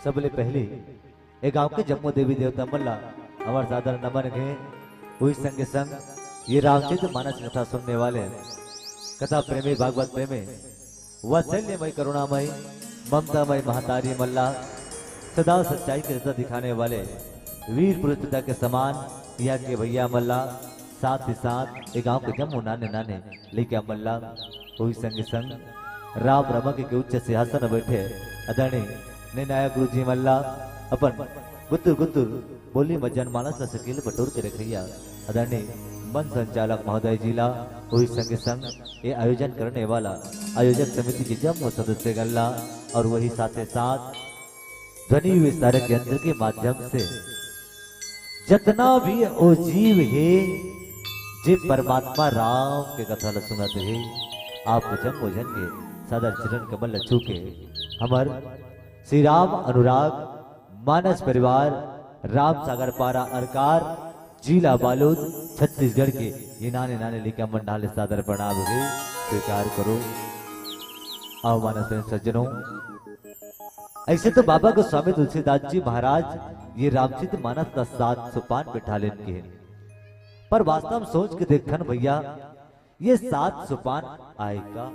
सबले पहले एक गांव के जम्मू देवी देवता मल्ला हमार सादर नमन के हुई संग संग ये रामचरित मानस कथा सुनने वाले कथा प्रेमी भागवत प्रेमी वात्सल्यमय करुणामय ममतामय महतारी मल्ला सदा सच्चाई के रास्ता दिखाने वाले वीर पुरुष पिता के समान यहाँ के भैया मल्ला साथ ही साथ एक गांव के जम्मू नाने नाने लेके मल्ला हुई संग संग राम रमक के उच्च सिंहासन बैठे अदरणी निर्णायक गुरु जी मल्ला अपन गुत्तुर गुत्तुर बोली मजन मानस सकील बटोर के रखैया अदरणी मन संचालक महोदय जिला हुई संग संग ये आयोजन करने वाला आयोजक समिति के जम्मू सदस्य गल्ला और वही साथ ही साथ ध्वनि विस्तारक यंत्र के माध्यम से जितना भी ओ जीव है जे परमात्मा राम के कथा सुनत है आपको जम्मू जन के सादर चरण कमल छू के हमर श्री राम अनुराग मानस परिवार राम सागर पारा अरकार जिला बालोद छत्तीसगढ़ के ये नाने नाने लिखा मंडाल सादर प्रणाम है स्वीकार करो। आओ मानस सज्जनों, ऐसे तो बाबा गोस्वामी तुलसीदास जी महाराज ये रामचरित मानस का 7 सोपान बिठा लेते हैं, पर वास्तव में सोच के देखन भैया ये 7 सोपान आएगा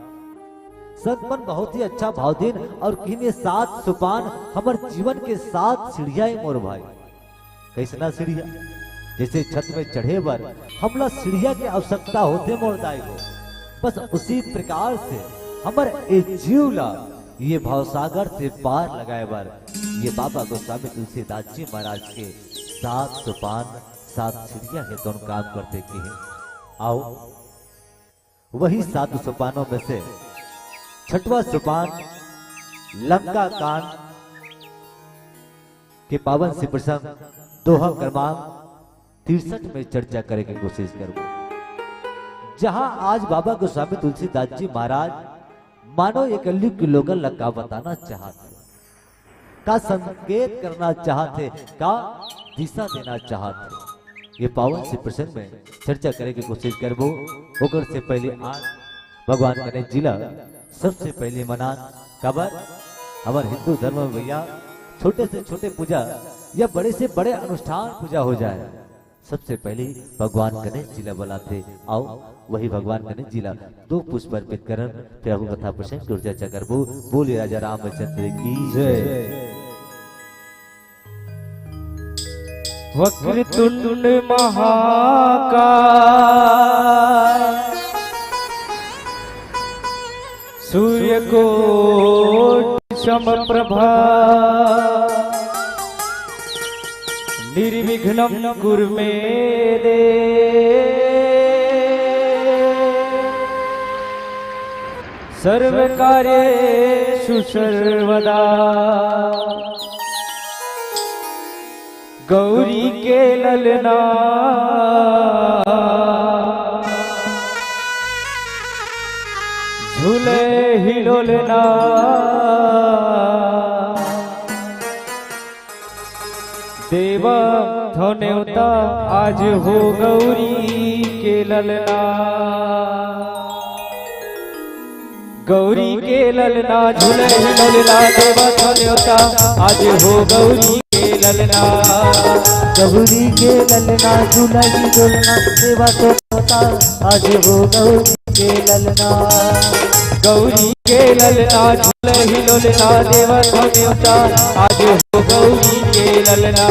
सतपन बहुत ही अच्छा भावदीन और किन ये 7 सोपान हमारे जीवन के 7 सीढ़िया मोर भाई। कैसना सीढ़िया जैसे छत में चढ़े बर हमला सीढ़िया की आवश्यकता होते मोर दाई को, बस उसी प्रकार से हमारे जीवला ये भावसागर से पार लगाए बर ये बाबा गोस्वामी तुलसीदास जी महाराज के 7 सोपान 7 सीढ़िया है तो काम करते की है। आओ वही 7 सोपानों में से 6वां सोपान लंका कांड के पावन से प्रसंग दोहा क्रमांक 63 में चर्चा करने की कोशिश करूंगा, जहां आज बाबा गोस्वामी तुलसीदास जी महाराज मानो ये कलयुग के लोगों लंका बताना चाहते का संकेत करना चाहते का दिशा देना चाहते ये पावन से प्रसंग में चर्चा करने की कोशिश करबो। ओकर से पहले आज भगवान गणेश जिला सबसे पहले मना कबर हमारे हिंदू धर्म में भैया छोटे से छोटे पूजा या बड़े से बड़े अनुष्ठान पूजा हो जाए सबसे पहले भगवान गणेश जिला बुलाते। आओ वही भगवान गणेश जिला 2 पुष्प अर्पित करन प्रभु कथा प्रसंग की चर्चा करबो। बोले राजा रामचंद्र की जय। वक्रतुंड महाकाय सूर्यकोटि समप्रभा निर्विघ्नं कुरु मे देव सर्वकार्येषु सर्वदा। गौरी के ललना झूले हिलोलना देवा धन्यता आज हो गौरी के ललना। गौरी के ललना झूले हिलोलना देवा धन्यता आज हो गौरी के ललना। गौरी के ललना झूलाई डोलना देवा तो होता आज हो गौरी के ललना। गौरी के ललना झूले हिलोलना देवा धन्यता आज हो गौरी के ललना।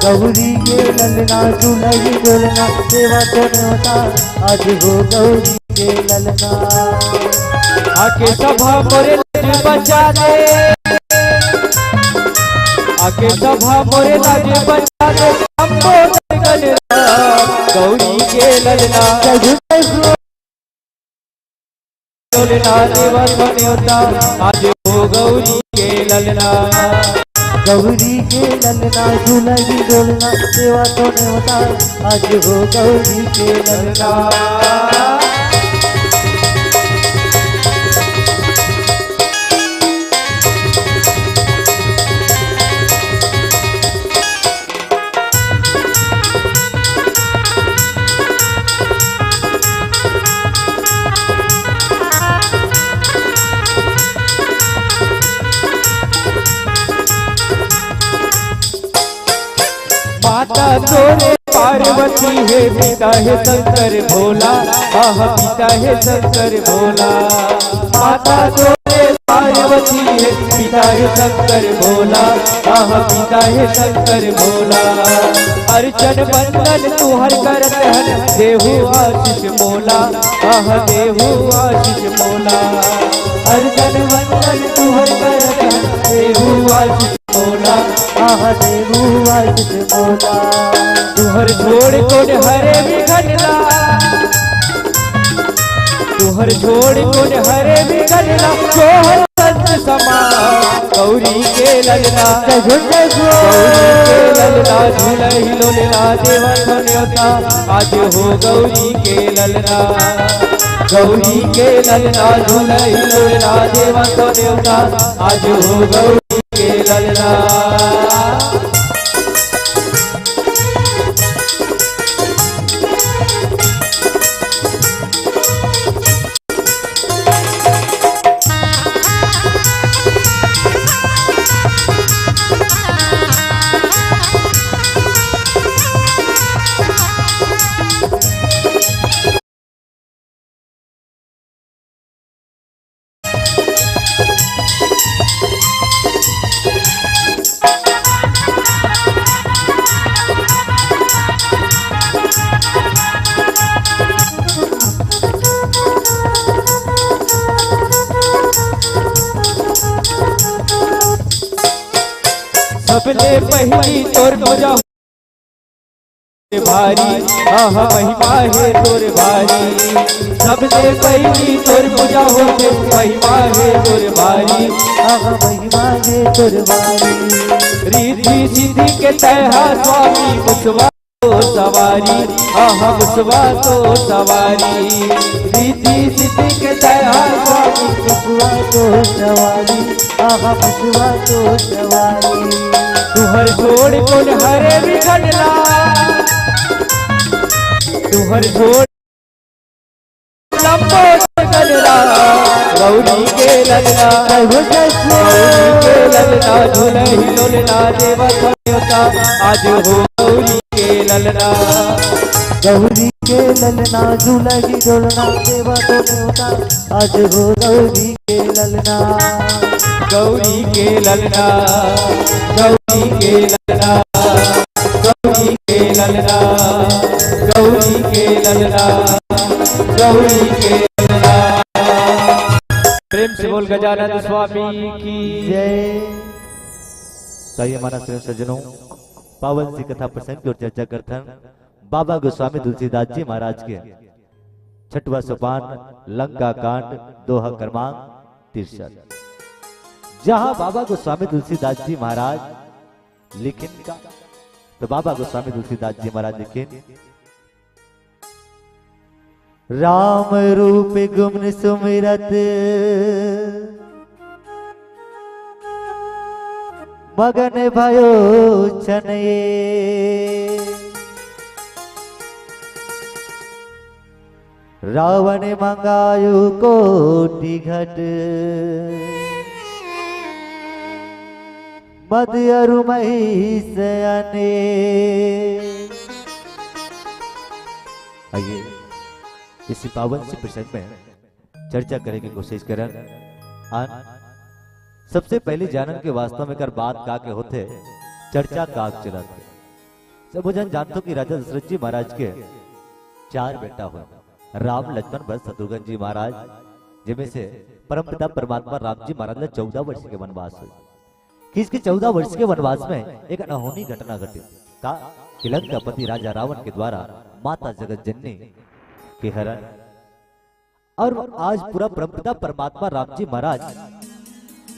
गौरी के ललना झूलाई डोलना देवा तो होता आज हो गौरी के ललना। आके सभा मोरे लाज बचा दे, आके सभा मोरे लाज बचा दे गौरी के ललना। ललना देवा धन्यता आज हो गौरी के ललना। गौरी के ललना झूलाई डोलना देवा तो होता आज हो गौरी के ललना। माता तोरे पार्वती है, पिता है शंकर भोला, आह पिता है शंकर भोला। माता तोरे पार्वती है, पिता है शंकर भोला, आह पिता है शंकर भोला। अर्चन बंदन तुहर करत हन, देहु आशीष मोला, आह देहु आशीष मोला। अर्चन बंदन तुहर करत हन, देहु आशीष मोला, आह देहु आशीष मोला। तुहर छोड़ कोड हरे विघटना, तुहर छोड़ कोड हरे विघटना, सोहर संत समा गौरी के ललना, गौरी के ललना झूलहि लोलना देवा न्योता, आज हो गौरी के ललना। गौरी के ललना झूलहि लोलना देवा न्योता, आज हो गौरी के ललना। सबले पहली तोर पूजा भारी, आह महिमा है तोर भारी। सबले पहली तोर पूजा होते, महिमा है तोर भारी, आह महिमा है तोर भारी। रिद्धि सिद्धि के तहा स्वामी मुसवा तो सवारी, आह मुसवा तो सवारी। रिद्धि सिद्धि के तहा स्वामी मुसवा तो सवारी, आह मुसवा तो सवारी। तुहर छोड़ कोन हरे विघटना, तुहर छोड़ लंबो गलना, गौरी के ललना, गौरी के ललना झूलहि लोलना देवा न्योता, आज हो गौरी के ललना। गौरी के ललना झूलहि लोलना देवा न्योता, आज हो गौरी के ललना। गौरी के ललना, गौरी के ललना, गौरी के ललना, गौरी के ललना, गौरी के ललना। प्रेम से बोल गजानन स्वामी की जय। ताइए माना सज्जनों, पावन सी कथा प्रसंग की ओर चर्चा करते हैं। बाबा गोस्वामी तुलसीदास जी महाराज के छठवा सोपान लंका कांड दोहा क्रमांक 63, जहां बाबा गोस्वामी तुलसीदास जी महाराज लिखिन का, तो बाबा गोस्वामी तुलसीदास जी महाराज लिखिन, राम रूप गुमन सुमिरत मगन भयो छनये, रावण मंगायो कोटि घट, मद अरु महिष अने। आइए इसी पावन से प्रसंग में चर्चा करने की कोशिश करें। सबसे पहले जानन के वास्तव में कर बात का के होते चर्चा का चलत सब जन जानते कि राजा दशरथ जी महाराज के 4 बेटा हुए, राम लक्ष्मण भरत शत्रुघ्न जी महाराज, जिनमें से परमपिता परमात्मा राम जी महाराज ने 14 वर्ष के वनवास हुए। कि इसके 14 वर्ष के वनवास में एक अनहोनी घटना घटी का कि लंकापति राजा रावण के द्वारा माता जगत जननी के हरण, और आज पूरा परमपिता परमात्मा राम जी महाराज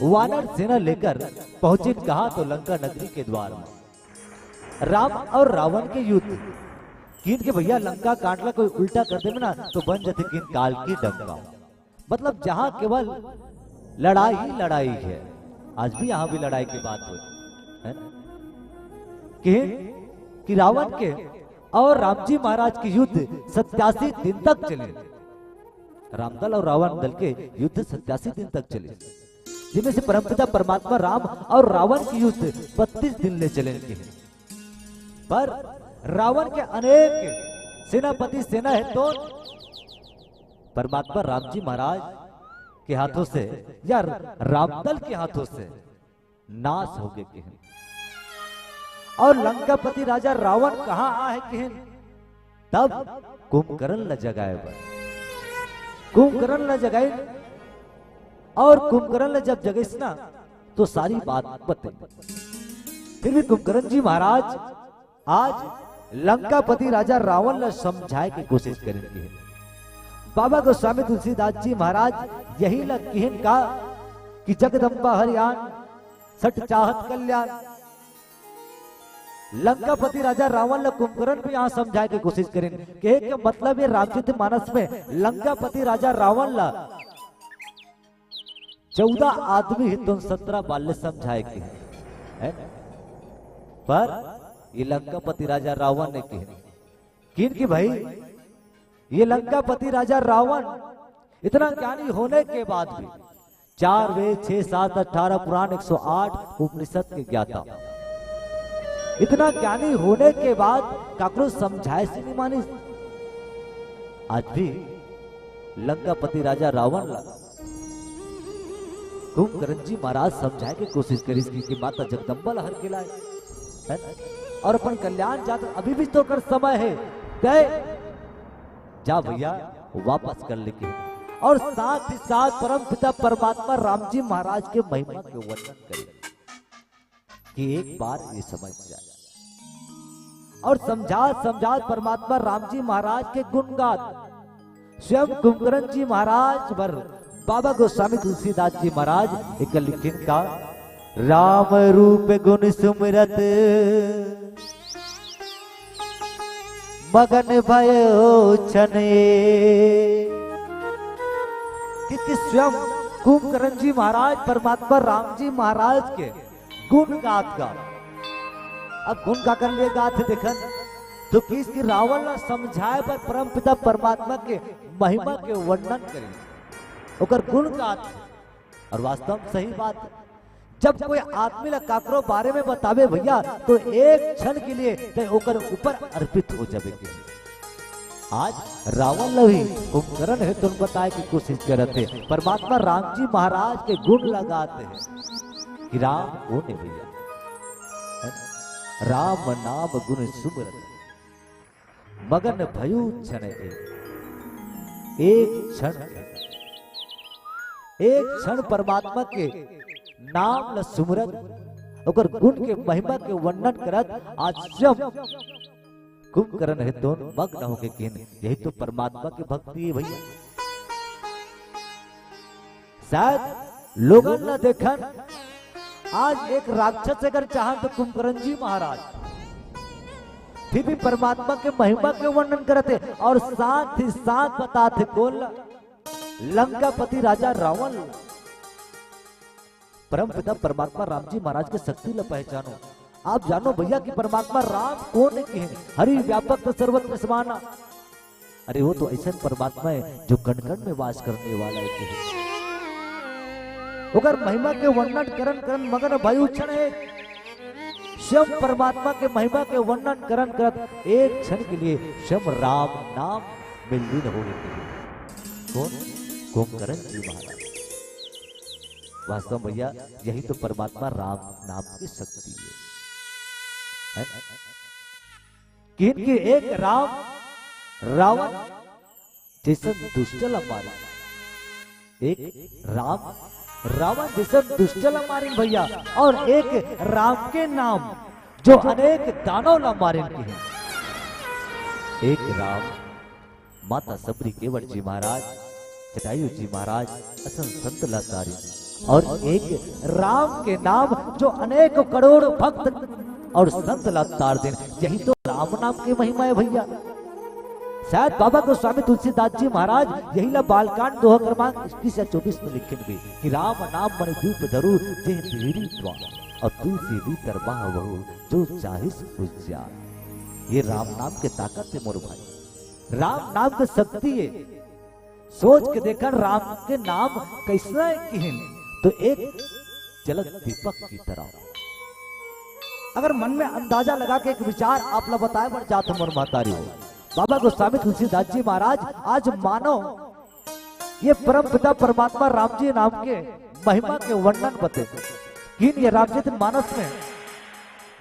वानर सेना लेकर पहुंचे कहा तो लंका नगरी के द्वार में। राम और रावण के युद्ध किन के भैया लंका काटला कोई उल्टा कर दे ना तो बन जाते किन काल की डंका, मतलब जहां केवल लड़ाई ही लड़ाई है। आज भी यहां भी लड़ाई की बात हुई है कि रावण के और राम जी महाराज की युद्ध 87 दिन तक चले। रामदल और रावण दल के युद्ध 87 दिन तक चले, जिनमें से परमपिता परमात्मा राम और रावण की युद्ध 32 दिन ले चले। पर रावण के अनेक सेनापति सेना है तो परमात्मा राम जी महाराज के हाथों से या रामदल के हाथों से नाश हो गए किहन। और लंकापति राजा रावण कहां आए किहन, तब कुंभकर्ण न जगाए कुंभकर्ण न जगाए। और कुंभकर्ण जब जगेस ना तो सारी बात बते। फिर भी कुंभकर्ण जी महाराज आज लंकापति राजा रावण ने समझाए की कोशिश करेंगे। बाबा गोस्वामी तुलसीदास जी महाराज यही लग किहन का कि जगदम्बा हरियाण सठ चाहत कल्याण। लंकापति राजा रावण ने कुंभकर्ण को यहाँ समझाए की कोशिश करेंगे कि मतलब ये रामचरितमानस में लंकापति राजा रावण ला 14 आदमी हितों 17 बाल्य समझाए के है। पर ये लंकापति राजा रावण ने किन कि भाई ये लंकापति राजा रावण इतना ज्ञानी होने के बाद भी 4 वेद 6 7 18 पुराण 108 उपनिषद के ज्ञाता, इतना ज्ञानी होने के बाद काकरो समझाए से नहीं मानी। आज भी लंकापति राजा रावण ला कुंभकर्ण जी महाराज समझाए की कोशिश करी कि माता जगदम्बा लहर के लाए है और अपन कल्याण जाता अभी भी तो कर समय है, गए जा भैया वापस कर लेके। और साथ ही साथ परम पिता परमात्मा राम जी महाराज के महिमा के वर्णन करें कि एक बार ये समझ जाए। और समझा परमात्मा राम जी महाराज के गुणगान स्वयं कुंभकर्ण जी महाराज पर बाबा गोस्वामी तुलसीदास जी महाराज एक लिखिन का राम रूप गुण सुमिरत मगन भयो छने। कि स्वयं कुंभकर्ण जी महाराज परमात्मा राम जी महाराज के गुण गात गा। अब गुण का कर लिए गात देखन तो किसकी रावण ने समझाए पर परम पिता परमात्मा के महिमा के वर्णन करें ओकर गुण गात। और वास्तव में सही बात है, जब कोई आदमी ला काकरो बारे में बतावे भैया तो एक क्षण के लिए ओकर ऊपर अर्पित हो जावे के। आज रावण लवी कुंभकर्ण है तुम बताए की कोशिश करते परमात्मा राम जी महाराज के गुण लगाते हैं कि राम कौन है भैया, राम नाम गुण सुमिरत मगन भयो क्षण। एक क्षण परमात्मा के नाम ल सुमरत ओकर गुण के महिमा के वर्णन करत आज स्वयं कुंभकर्ण है दोनों मग्न होके कहने यही तो परमात्मा की भक्ति है भैया। शायद लोगों ने देखन आज एक राक्षस अगर चाहे तो कुंभकर्ण जी महाराज फिर भी परमात्मा के महिमा के वर्णन करते और साथ ही साथ बताते कौन लंकापति राजा रावण। परम पिता परमात्मा राम जी महाराज के शक्ति ल पहचानो। आप जानो भैया कि परमात्मा राम कौन है, हरि व्यापक तो सर्वत्र समाना। अरे वो तो ऐसा परमात्मा है जो कण कण में वास करने वाला है। ओकर महिमा के वर्णन करन मगन भयो क्षण है। स्वयं परमात्मा के महिमा के वर्णन करत एक क्षण के लिए स्वयं राम नाम में लीन हो गए। कौन? कुंभकर्ण जी महाराज। वास्तव भैया यही तो परमात्मा राम नाम की शक्ति है। कि एक रावण जैसे दुष्टल मारे, एक रावण जैसे दुष्टल मारे भैया, और एक राम के नाम जो अनेक दानव ला मारे हैं। एक राम माता सबरी केवट जी महाराज, जटायु जी महाराज, असन संत लातारी, और एक राम के नाम जो अनेक करोड़ भक्त और संत लातार दिन। यही तो राम नाम की महिमा है भैया। शायद बाबा गोस्वामी तुलसीदास जी महाराज यही ला बालकांड दोहा क्रमांक 21 या 24 में लिखे हुए कि राम नाम मन धूप धरू जे देरी द्वार और तुलसी भीतर बहू जो चाहिस पूज्या। ये राम नाम के ताकत है मोर भाई, राम नाम की शक्ति है। सोच के देखा राम के नाम कैसा है कि तो एक झलक दीपक की तरह। अगर मन में अंदाजा लगा के एक विचार आप लोग बताए बढ़ जात मोर महतारी हो। बाबा गोस्वामी तुलसीदास जी महाराज आज मानो ये परम पिता परमात्मा राम जी नाम के महिमा के वर्णन बते किन ये रामचरित मानस में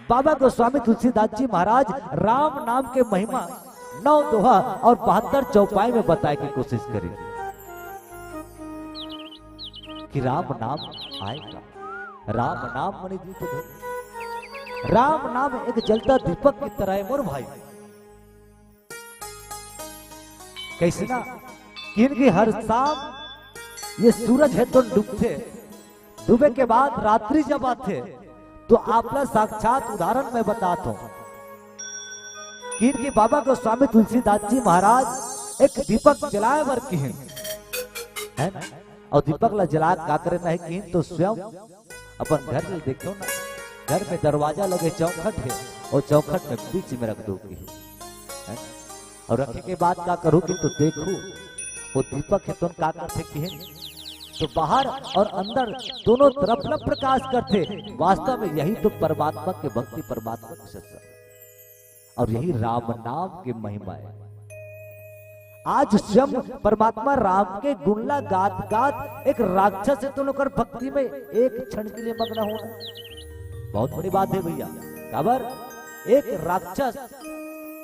बाबा गोस्वामी तुलसीदास जी महाराज राम नाम के महिमा 9 दोहा और 72 चौपाई में बताए की कोशिश करी कि राम नाम आएगा। राम नाम मणि दीप धर। राम नाम एक जलता दीपक की तरह है मोर भाई। कैसे ना इनकी हर शाम ये सूरज है तो डूबते, डूबे के बाद रात्रि जब आते तो आपका साक्षात उदाहरण मैं बताता हूं कि इनके बाबा गोस्वामी तुलसीदास जी महाराज एक दीपक जलाए वर की है ना, और दीपक ला जला का करे नहीं की तो स्वयं अपन घर में देखो ना, घर में दरवाजा लगे चौखट है और चौखट में बीच में रख दोगी है और रखने के बाद क्या करोगी तो देखो वो दीपक है तो क्या करते की है तो बाहर और अंदर दोनों तरफ न प्रकाश करते। वास्तव में यही तो परमात्मा के भक्ति, परमात्मा के सत्संग और यही राम नाम की महिमा है। आज स्वयं परमात्मा राम के गुणला गात गात एक राक्षस है तो लोकर भक्ति में एक क्षण के लिए मग्न होना बहुत बड़ी बात है भैया। खबर एक राक्षस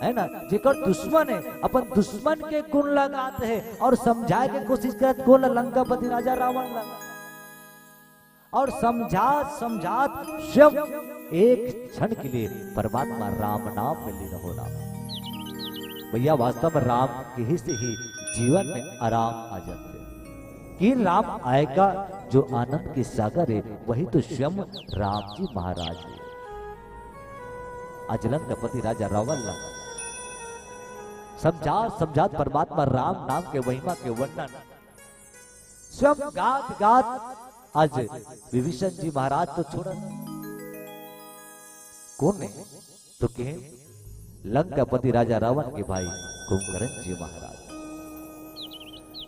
है ना जेकर दुश्मन है अपन दुश्मन के गुण लगाते हैं और समझाए के कोशिश करते कौन लंकापति राजा रावण लगा और समझात समझात स्वयं एक क्षण के लिए परमात्मा राम नाम में लीन होना। भैया वास्तव में राम के ही से ही जीवन में आराम आ जाते हैं कि राम आएगा जो आनंद के सागर है वही तो स्वयं राम जी महाराज है। आज लंकापति राजा रावण लगा समझात समझात परमात्मा राम नाम के महिमा के वर्णन स्वयं गात गात आज विभीषण जी महाराज तो छोड़ा कौन है तो कहे लंकापति राजा रावण के भाई कुंभकर्ण जी महाराज।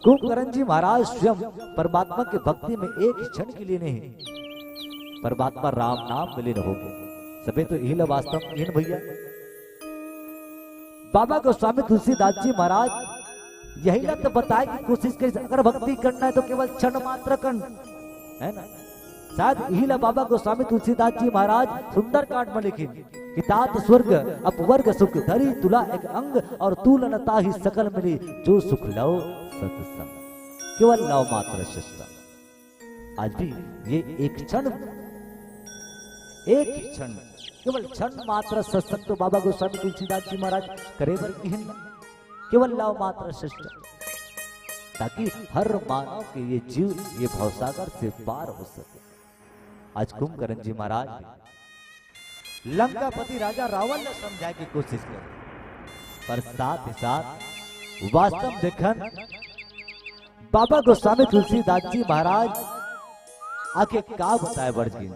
कुंभकर्ण जी महाराज स्वयं परमात्मा के भक्ति में एक क्षण के लिए नहीं परमात्मा राम नाम में लीन हो गए। सभी तो यही वास्तव इन भैया बाबा गोस्वामी तुलसीदास जी महाराज यही ना तो बताए की कोशिश करी अगर भक्ति करना है तो केवल क्षण मात्र करना है ना। शायद यही ला बाबा गोस्वामी तुलसीदास जी महाराज सुंदर कांड में लिखी कि तात स्वर्ग अपवर्ग सुख धरी तुला एक अंग और तुलनता ही सकल मिली जो सुख लो सत्संग केवल लव मात्र शिष्ट। आज भी ये एक क्षण केवल क्षण मात्र सत्संग तो बाबा गोस्वामी तुलसीदास जी महाराज करे बर की केवल लव मात्र शिष्ट ताकि हर मानव के ये जीव ये भवसागर से पार हो सके। आज कुंभकर्ण जी महाराज लंकापति राजा रावण ने समझाने की कोशिश की पर साथ ही साथ वास्तव देखन बाबा गोस्वामी तुलसीदास जी महाराज आके का बताए वर्जी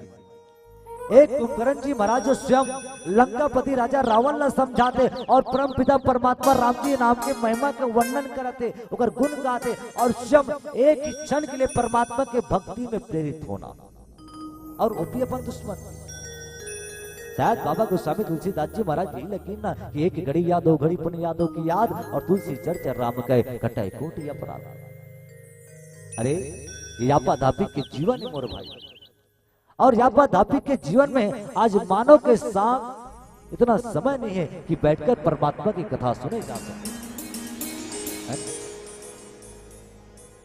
एक कुंभकर्ण जी महाराज जो स्वयं लंकापति राजा रावण ने समझाते और परम पिता परमात्मा राम जी नाम के महिमा के वर्णन करते और गुण गाते और स्वयं एक ही क्षण के लिए परमात्मा के भक्ति में प्रेरित होना और वो भी अपन दुश्मन। शायद बाबा गोस्वामी तुलसीदास जी महाराज यही लकीन ना कि एक घड़ी याद हो घड़ी पुण्य यादों की याद और तुलसी चर्चा राम कहे कटाई कोटि अपराध। अरे यापा धापी के जीवन है मोर भाई और यापा धापी के जीवन में आज मानव के साथ इतना समय नहीं है कि बैठकर परमात्मा की कथा सुने जा सके।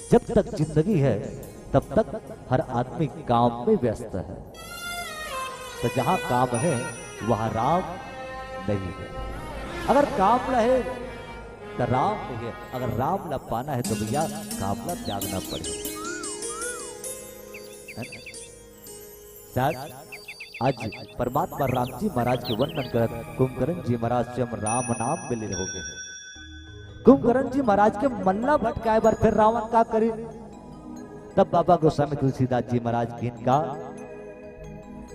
जब तक जिंदगी है तब तक हर आदमी काम में व्यस्त है तो जहां काम है वहां राम नहीं है। अगर काम रहे तो राम नहीं है, अगर राम ला पाना है तो भैया काम ला त्यागना पड़ेगा। आज परमात्मा राम जी महाराज के वर्णन कर कुंभकर्ण जी महाराज स्वयं राम नाम में लीन हो गए। कुंभकर्ण जी महाराज के मल्ला भटकाए बार फिर रावण का करे तब बाबा गोस्वामी तुलसीदास जी महाराज की इनका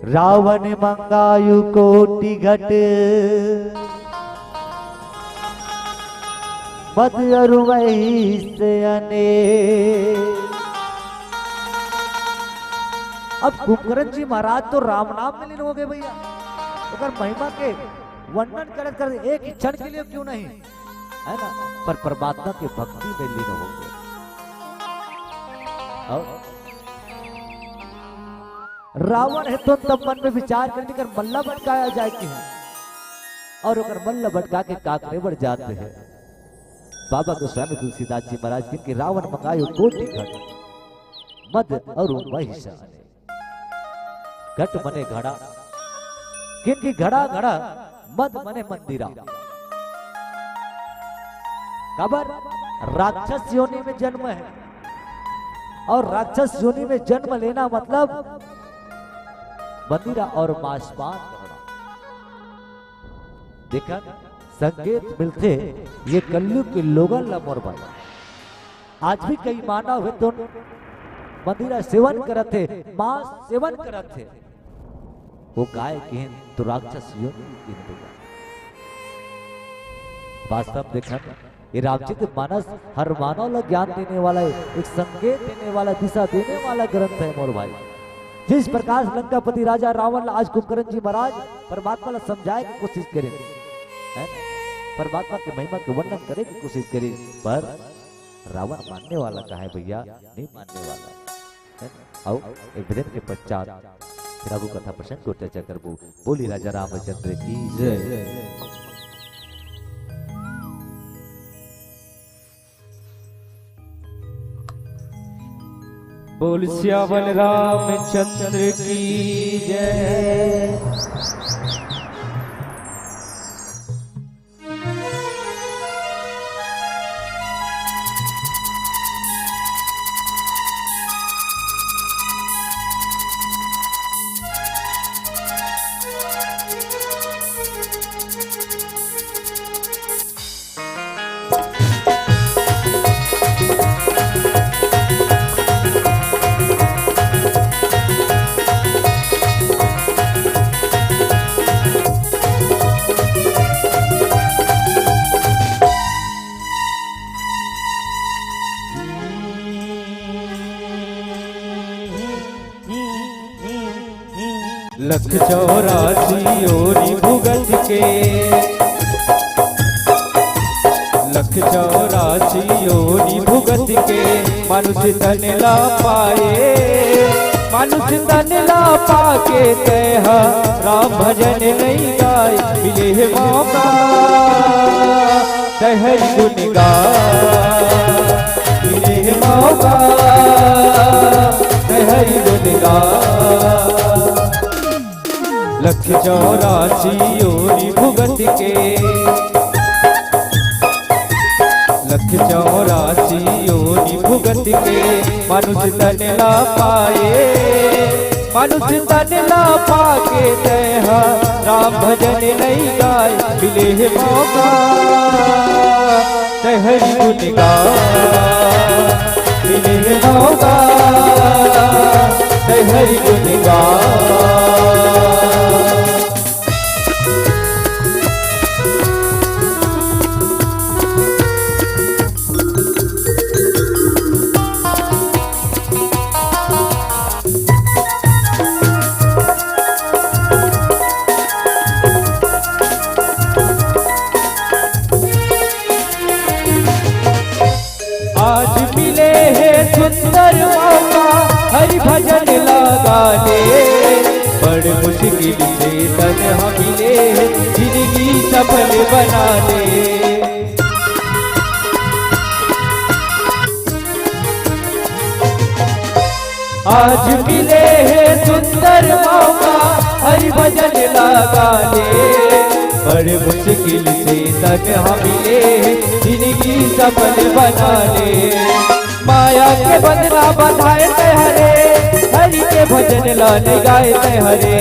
रावण मंगायु कोटि घट मद अरु वही से अने। अब कुंभकर्ण जी महाराज तो राम नाम में लीन हो गए भैया अगर महिमा के वर्णन करत कर एक क्षण के लिए क्यों नहीं, है ना, पर परमात्मा के भक्ति में लीन हो गए। रावण है तो तब मन में विचार करने कर मल्ला भटकाया जाए कि है, और अगर मल्ला भटका के काकरे बढ़ जाते हैं। बाबा गोस्वामी तुलसीदास जी महाराज के रावण मंगायो कोटि घट मद और महिषाने, घट मने घड़ा, किनकी घड़ा घड़ा, मद मने मंदिरा। खबर राक्षस योनि में जन्म है, और राक्षस योनि में जन्म लेना मतलब मंदिरा और मांसपान करना। देखा संकेत मिलते ये कलयुग के लोगों ला मोर भाई। आज भी कई मानव है तो मंदिरा सेवन करते, मांस सेवन करते, वो गाय की तो राक्षस योनि की। वास्तव देखा ये रामचरित मानस हर मानव ला ज्ञान देने वाला है, एक संकेत देने वाला, दिशा देने वाला ग्रंथ है मोर भाई। जिस प्रकार लंकापति राजा रावण आज कुंभकर्ण जी महाराज परमात्मा ला समझाए की कोशिश करें, है परमात्मा के महिमा के वर्णन करे की कोशिश करें, पर रावण मानने वाला कहा है भैया, नहीं मानने वाला है। आओ एक भजन के पश्चात फिर आगू कथा प्रसंग को चर्चा करबू। बोली राजा रामचंद्र की जय। बोल श्यामल रामचंद्र की जय। लख 84 योनि भुगत के, लख 84 योनि भुगत के, मनुष्य तन ला पाए, मनुष्य तन ला पाके तह राम भजन नहीं गाय। मिले है मौका तहरी गुन गाय, मिले है मौका तहरी गुन गाय। लख 84 योनि भुगत के, लख 84 योनि भुगत के, मनुष्य तन ला पाए, मनुष्य तन ला पाके तह राम भजन नहीं गाय। मिले है मौका तहरी गुन गाय, मिले है मौका तहरी गुन गाय। आज मिले है सुंदर मौका हरि भजन लगाने, बड़ मुश्किल से तन्हा मिले है जिंदगी सफल बनाने। आज मिले है सुंदर मौका हरि भजन लगाने, बड़े मुश्किल से तन्हा मिले जिंदगी सफल बनाने। माया के बंधना बंधाए हरे, हरि के भजन लाने गाए हरे।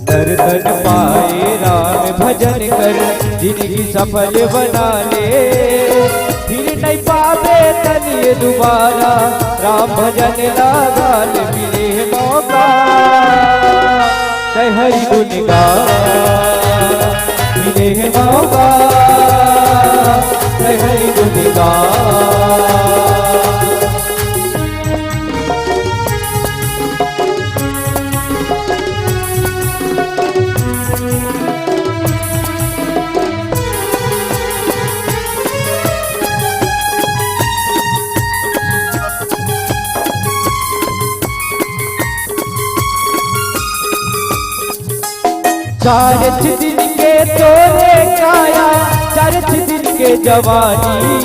दर्शन पाए राम भजन कर जिंदगी सफल बना ले, फिर नहीं पावे तनिए दोबारा राम भजन लगा ले। मिले मौका हरि गुन गाय, मिले मौका हरि गुन गाय। चार दिन के तोरे काया, चार दिन के जवानी,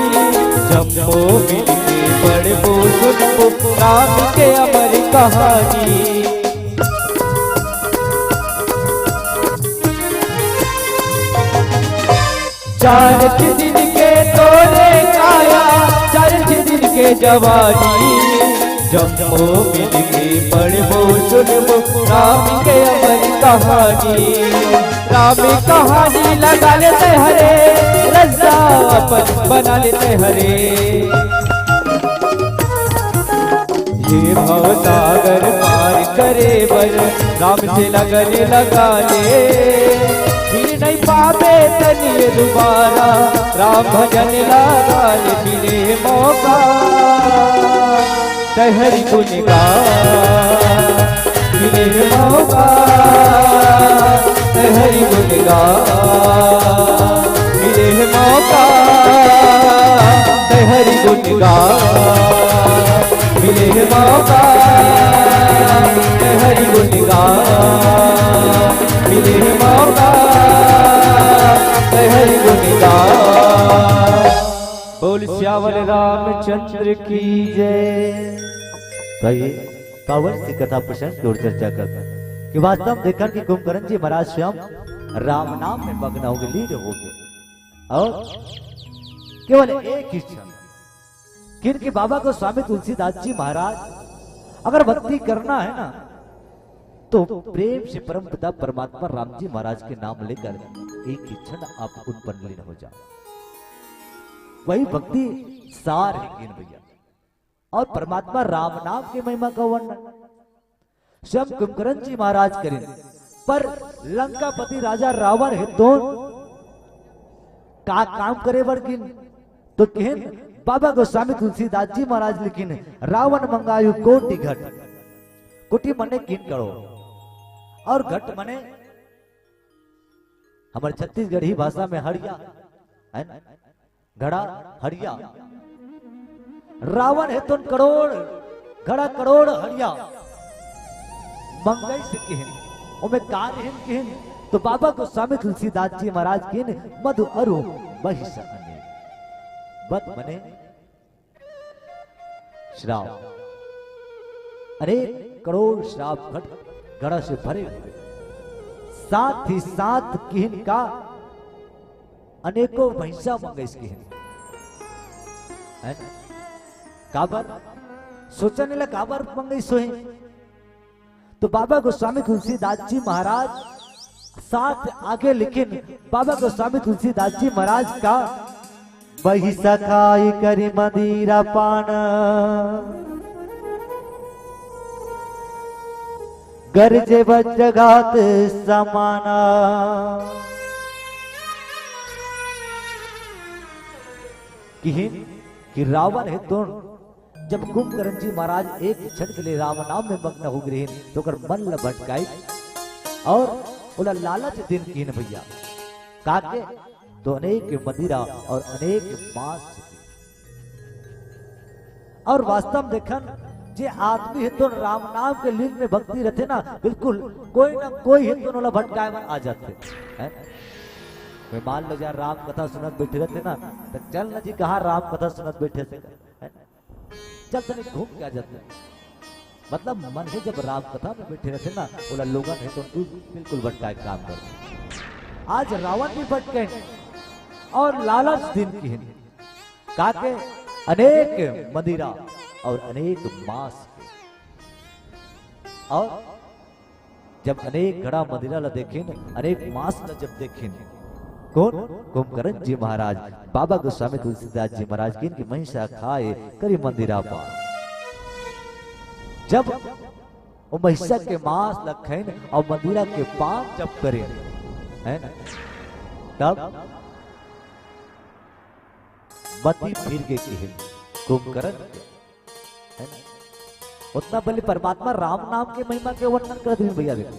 जम्मो मिलके पढ़बो सुनबो राम के अमर कहानी। चार दिन के तोरे काया, चार दिन के जवानी, जम्मो मिलके पढ़बो सुनबो राम के अमर कहानी। राम कहानी लगा लेते हरे, रजा अपन बना लेते हरे। ये भवसागर पार करे बर, राम से लगन लगा ले। फिर नहीं पावे तनिए दोबारा, राम भजन लगा ले। मिले मौका तहरी गुनगान, मिले मौका तहरी गुनगान, मिले मौका तहरी गुनगान, मिले मौका तहरी गुनगान, मिले मौका तहरी गुनगान। बोल श्यावल रामचंद्र की जय। कहिए कावड़ की कथा प्रसंग की ओर चर्चा करते हैं कि वास्तव में देखकर कि कुंभकर्ण जी महाराज स्वयं राम नाम में मग्न हो गए, लीन हो गए और केवल एक ही क्षण किनके बाबा को स्वामी तुलसीदास जी महाराज अगर भक्ति करना है ना तो प्रेम से परम पिता परमात्मा राम जी महाराज के नाम लेकर एक ही क्षण आप उत्पन्न लीन हो जाओ। वही भक्ति सार है गिन भैया। और परमात्मा राम नाम की महिमा का वर्णन स्वयं कुंभकर्ण जी महाराज करें, पर लंकापति राजा रावण है तो का काम करे वर्गिन तो कहन बाबा गोस्वामी तुलसीदास जी महाराज लिखिन रावण मंगायु कोटि घट, कोटि मने किन करो और घट मने हमारे छत्तीसगढ़ी भाषा में हड़िया है ना, घड़ा हड़िया। रावण है तो करोड़ घड़ा करोड़ हड़िया मंगई से कहन ओमे कार्य कहन तो बाबा गोस्वामी तुलसीदास जी महाराज कहन मधु अरु वही सकने बद मने श्राप, अनेक करोड़ श्राप घट घड़ा से भरे हुए, साथ ही साथ किहन का अनेकों भैंसा मंगई कहन काबर सोचने लगा काबर मंगई सोहे तो बाबा गोस्वामी तुलसीदास जी महाराज साथ आगे लिखिन बाबा गोस्वामी तुलसीदास जी महाराज का वही सखाई करी मदिरा पान गरजे वज्रघात समाना। कि रावण है तो जब कुंभकर्ण जी महाराज एक क्षण के लिए राम नाम में मग्न हो गए तो कर मन ल भटकाई और बोला लालच दिन कीन भैया काके तो अनेक मदिरा और अनेक मांस और वास्तव देखन जे आदमी है तो राम नाम के लिंग में भक्ति रहते ना बिल्कुल कोई ना कोई है तो नोला भटकाए मन आ जाते हैं। मैं मान लो यार राम कथा सुनत बैठे रहते ना तो चल ना जी कहा राम कथा सुनत बैठे थे चल तने घूम के आ जाते मतलब मन है जब राम कथा में बैठे रहते ना बोला लोगन है तो बिल्कुल भटकाए काम करते। आज रावण भी भटके और लालच दिन की है काके अनेक मदिरा और अनेक मांस और जब अनेक घड़ा मदिरा ला देखे अनेक मांस ला जब देखे कौन कुंभकर्ण जी महाराज बाबा गोस्वामी तुलसीदास जी महाराज की इनकी महिषा खाए करी मंदिरा पार जब वो महिषा के मांस लखेन और मंदिरा के पान जब करे है ना तब मती फिर के कहे कुंभकर्ण है ना उतना बल्कि परमात्मा राम नाम के महिमा के वर्णन कर दी भैया देखो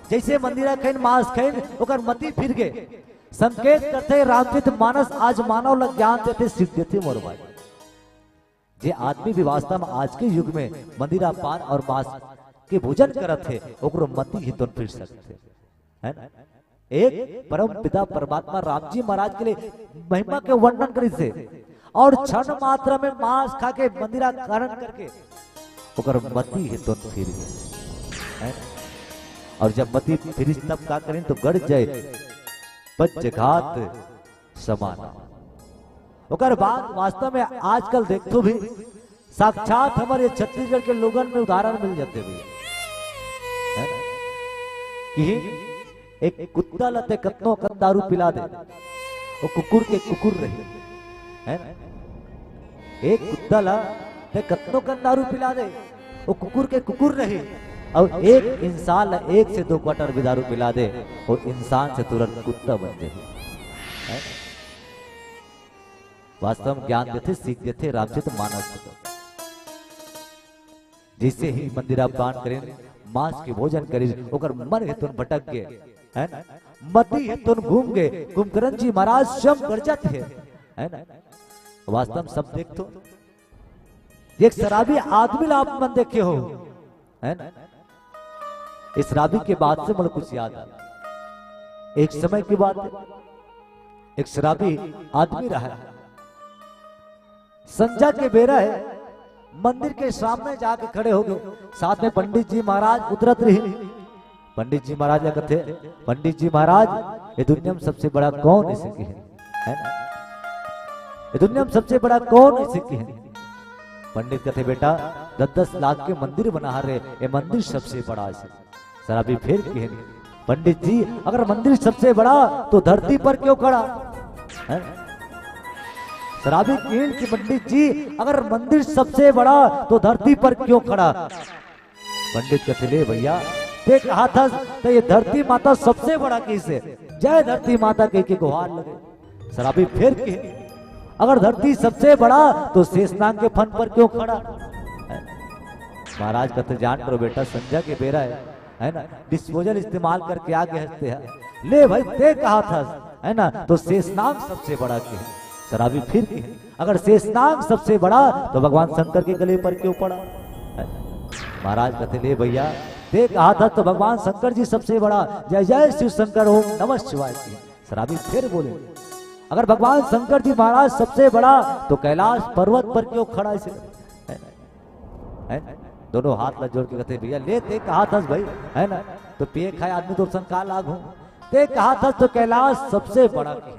जैसे मंदिरा खैन मांस खैन ओकर मती फिर गए संकेत करते रामचरित मानस आज मानव लग ज्ञान देते सिद्ध देते मोर भाई जे आदमी भी वास्तव में आज के युग में मंदिरा पान और मांस के भोजन करत है ओकरो मती ही तो फिर सकते है ना। एक परम पिता परमात्मा राम जी महाराज के लिए महिमा के वर्णन करी से और क्षण मात्रा में मांस खा के मंदिरा कारण करके ओकर मति है तो फिर गए, है ना। और जब मति फिर तब का करें तो गड़ जाए पंचघात समान। ओकर बाद वास्तव में आजकल देखो भी साक्षात हमारे छत्तीसगढ़ के लोगन में उदाहरण मिल जाते भी है ना? कि एक कुत्ता लते कतनो कत दारू पिला दे वो कुकुर के कुकुर रहे, है ना। एक कुत्ता लते कतनो कत दारू पिला दे वो कुकुर के कुकुर रहे, और एक इंसान एक से 2 क्वार्टर भी दारू पिला दे वो इंसान से तुरंत कुत्ता बन जाए। वास्तव में ज्ञान देते सीख देते रामचरित मानस जिससे ही मंदिरा पान करें मांस के भोजन करें ओकर मन है तुन भटक गए, है ना। मती है तुन घूम गए कुंभकर्ण जी महाराज शम गर्जत है ना। वास्तव में सब देख तो एक शराबी आदमी ला आप मन देखे हो, है ना। इस शराबी के बाद से मुझे कुछ याद आया। एक समय की बात है, एक शराबी आदमी रहा, संध्या के बेरा है, मंदिर के सामने जाके खड़े हो गए, साथ में पंडित जी महाराज उतरत रहे। पंडित जी महाराज क्या कहते, पंडित जी महाराज ये दुनिया में सबसे बड़ा कौन ऐसे की है ना, ये दुनिया में सबसे बड़ा कौन ऐसे की है। पंडित कहते बेटा 10-10 लाख के मंदिर बना रहे, ये मंदिर सबसे बड़ा है। शराबी फिर कहे पंडित जी अगर मंदिर सबसे बड़ा तो धरती पर क्यों खड़ा है। शराबी कीन की पंडित जी अगर मंदिर सबसे बड़ा तो धरती पर क्यों खड़ा। पंडित कहते ले भैया ते कहा था तो ये धरती माता सबसे बड़ा कैसे, जय धरती माता के गुहार लगे। शराबी फिर कहे अगर धरती सबसे बड़ा तो शेषनाग के फन पर क्यों खड़ा। महाराज कहते जान करो बेटा संध्या के बेरा है ना, डिस्पोजल इस्तेमाल करके आगे हंसते हैं। ले भाई ते कहा था है ना तो शेषनाग सबसे बड़ा के। शराबी फिर के अगर शेषनाग सबसे बड़ा तो भगवान शंकर के गले पर क्यों पड़ा। महाराज कहते ले भैया ते कहा था तो भगवान शंकर जी सबसे बड़ा, जय जय शिव शंकर ओम नमः शिवाय। शराबी फिर बोले अगर भगवान शंकर जी महाराज सबसे बड़ा तो कैलाश पर्वत पर क्यों खड़ा इसे, है ना। दोनों हाथ जोड़ के कहते भैया ले ते कहा था भाई, है ना तो पिए खाए आदमी तो शंका लागू, ते कहा था तो कैलाश सबसे बड़ा के।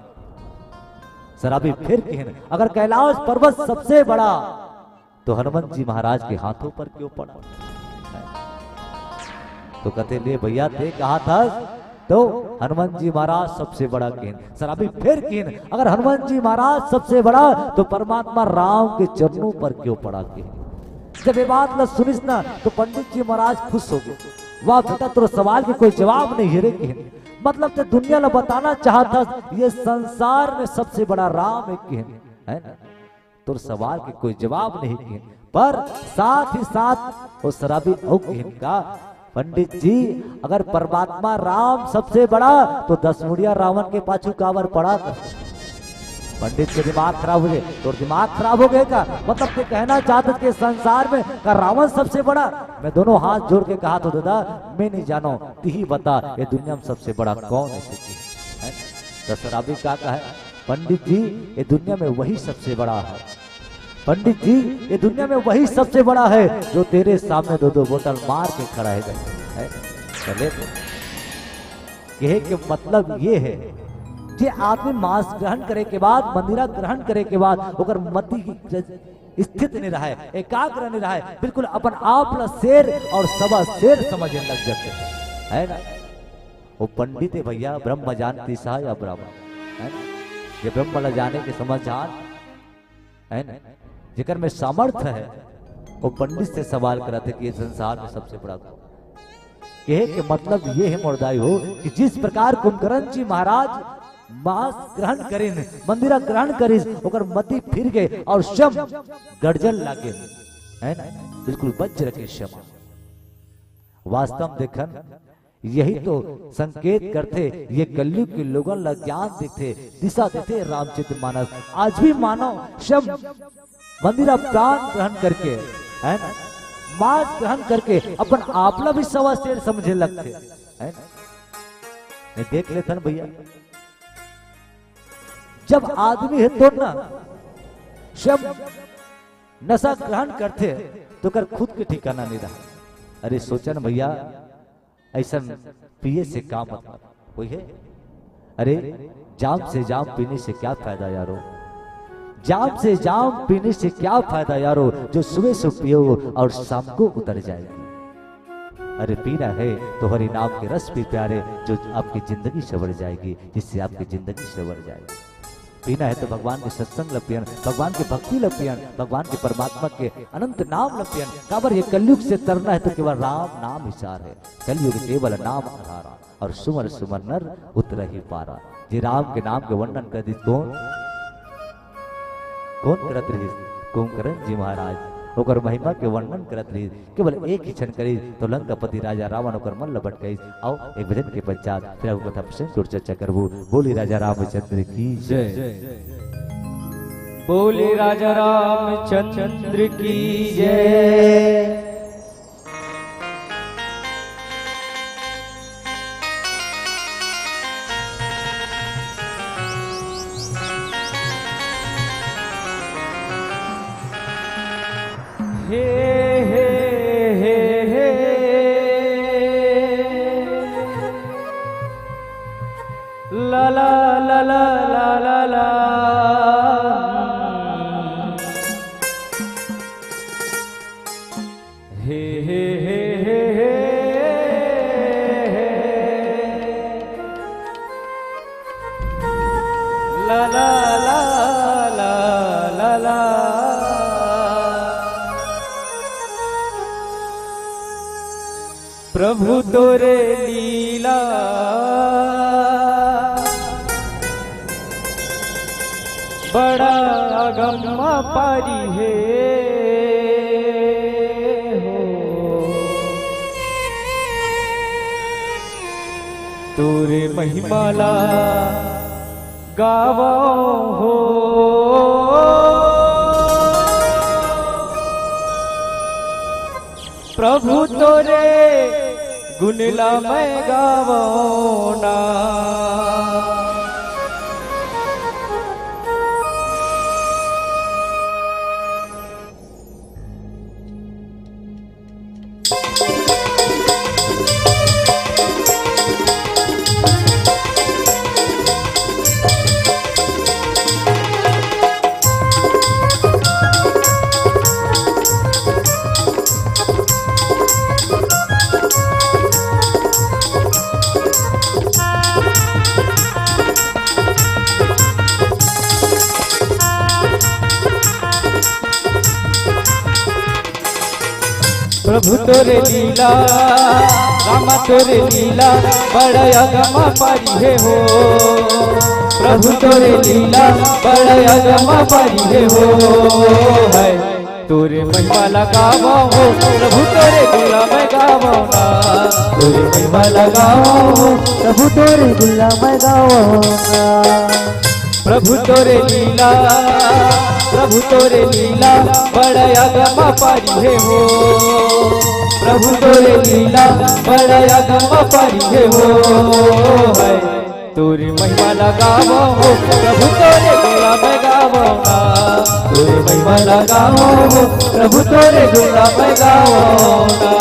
शराबी फिर कहे अगर कैलाश पर्वत सबसे बड़ा तो हनुमान जी महाराज के हाथों पर क्यों पड़ा। तो कहते ले भैया ते कहा था तो हनुमान जी महाराज सबसे बड़ा केन। शराबी फिर केन अगर हनुमान जी महाराज सबसे बड़ा तो परमात्मा राम के चरणों पर क्यों पड़ा केन। जब ये बात न सुनिस ना तो पंडित जी महाराज खुश हो गए, वाह बेटा तेरे सवाल के कोई जवाब नहीं है रे केन। मतलब तो दुनिया ने बताना चाहता ये संसार में सबसे बड़ा राम एक केन, है ना। तो सवाल के कोई जवाब नहीं केन, पर साथ ही साथ वो शराबी हो केन का पंडित जी अगर परमात्मा राम सबसे बड़ा तो 10 मुड़िया रावण के पाछू कावर पड़ा। पंडित के दिमाग खराब हो गए तो दिमाग खराब हो गए का मतलब के कहना चाहते कि संसार में का रावण सबसे बड़ा। मैं दोनों हाथ जोड़ के कहा तो दादा मैं नहीं जानो तू ही बता ये दुनिया में सबसे बड़ा कौन है। तो शराबी क्या कहा है पंडित जी ये दुनिया में वही सबसे बड़ा है। पंडित जी ये दुनिया में वही सबसे बड़ा है जो तेरे सामने 2-2 बोतल मार के खड़ा है। चले कहे के मतलब ये है कि आदमी मांस ग्रहण करे के बाद मंदिरा ग्रहण करे के बाद अगर मति की स्थित नहीं रहा है, एकाग्र नहीं रहा है, बिल्कुल अपन आप शेर और सवा शेर समझने लग जाते है ना। वो पंडित है भैया ब्रह्म जानती सा या ब्राह्मण है ना, ये ब्रह्म ल जाने के समझान है ना, जिकर में सामर्थ्य है वो पंडित से सवाल कराते कि ये संसार में सबसे बड़ा कहे के मतलब ये है मुर्दाई हो कि जिस प्रकार कुंभकर्ण जी महाराज मांस ग्रहण करें मंदिरा ग्रहण करें ओकर मति फिर गए और शम गर्जन लागे है ना, बिल्कुल वज्र के शम। वास्तव देखन यही तो संकेत करते ये कलयुग के लोगों ला ज्ञान देते दिशा देते रामचरित मानस। आज भी मानो शम मंदिरा प्राण ग्रहण करके है ना मांस ग्रहण करके अपन आपला भी सवा शेर समझे लगते है ना। नहीं देख लेते ना भैया, जब आदमी है तो ना जब नशा ग्रहण करते तो कर खुद के ठिकाना नहीं रहा। अरे सोचा ना भैया, ऐसा पिए से काम कोई है? अरे जाम से जाम पीने से क्या फायदा यारो, जाम से जाम पीने से क्या फायदा यारो, जो सुबह से पियो और शाम को उतर जाएगी। अरे पीना है तो हरि नाम के रस भी प्यारे, जो आपकी जिंदगी संवर जाएगी, जिससे आपकी जिंदगी संवर जाएगी। पीना है तो भगवान के सत्संग लपियन, भगवान के भक्ति लपियन, भगवान के परमात्मा के अनंत नाम लपियन। काबर ये कलयुग से तरना है तो केवल राम नाम हिसार है, कलयुग केवल नाम आधारा, और सुमर सुमर नर उतर ही पारा। जी राम के नाम के वर्णन कर दी कौन करत रही? कुंभकर्ण जी महाराज ओकर महिमा के वर्णन करत रही। केवल एक ही क्षण करी तो लंकापति राजा रावण ओकर मन लपट गई। आओ एक भजन के पश्चात फिर कथा प्रसंग चर्चा करबू। बोली राजा रामचंद्र की जय, बोले राजा रामचंद्र की जय। हे हे हे हे ला ला ला ला ला ला ला हे हे हे हे हे ला ला ला ला ला ला। प्रभु तोरे लीला बड़ा अगम पारी है हो, तोरे महिमाला गावो हो। प्रभु तोरे गुणला मैं गावो ना, प्रभु तोरे लीला रामा तोरे लीला बड़ा अगमा पारी है हो। प्रभु तोरे लीला बड़ा अगमा पारी है हो, है तोरे महिमा लगावो हो। प्रभु तोरे गुला मैं गावो ना, तोरे महिमा लगावो हो। प्रभु तोरे गुला मैं गावो ना। प्रभु तोरे लीला, प्रभु तोरे लीला बड़ा अगमा पारी है हो। प्रभु तोरे लीला बड़ा अगमा पारी है हो, है तोरी महिमा लगावो हो। प्रभु तोरे गुला मैं गावो ना, तोरी महिमा लगावो हो। प्रभु तोरे गुला मैं गावो ना।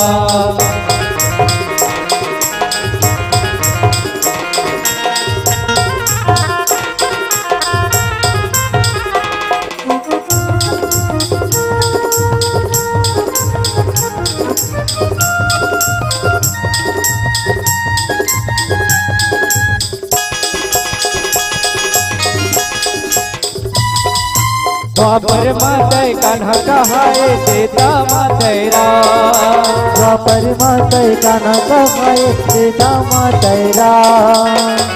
द्वापर मातय कान्हा कहाए सीता मातैरा, द्वापर मातय कान्हा कहाए सीता मातैरा।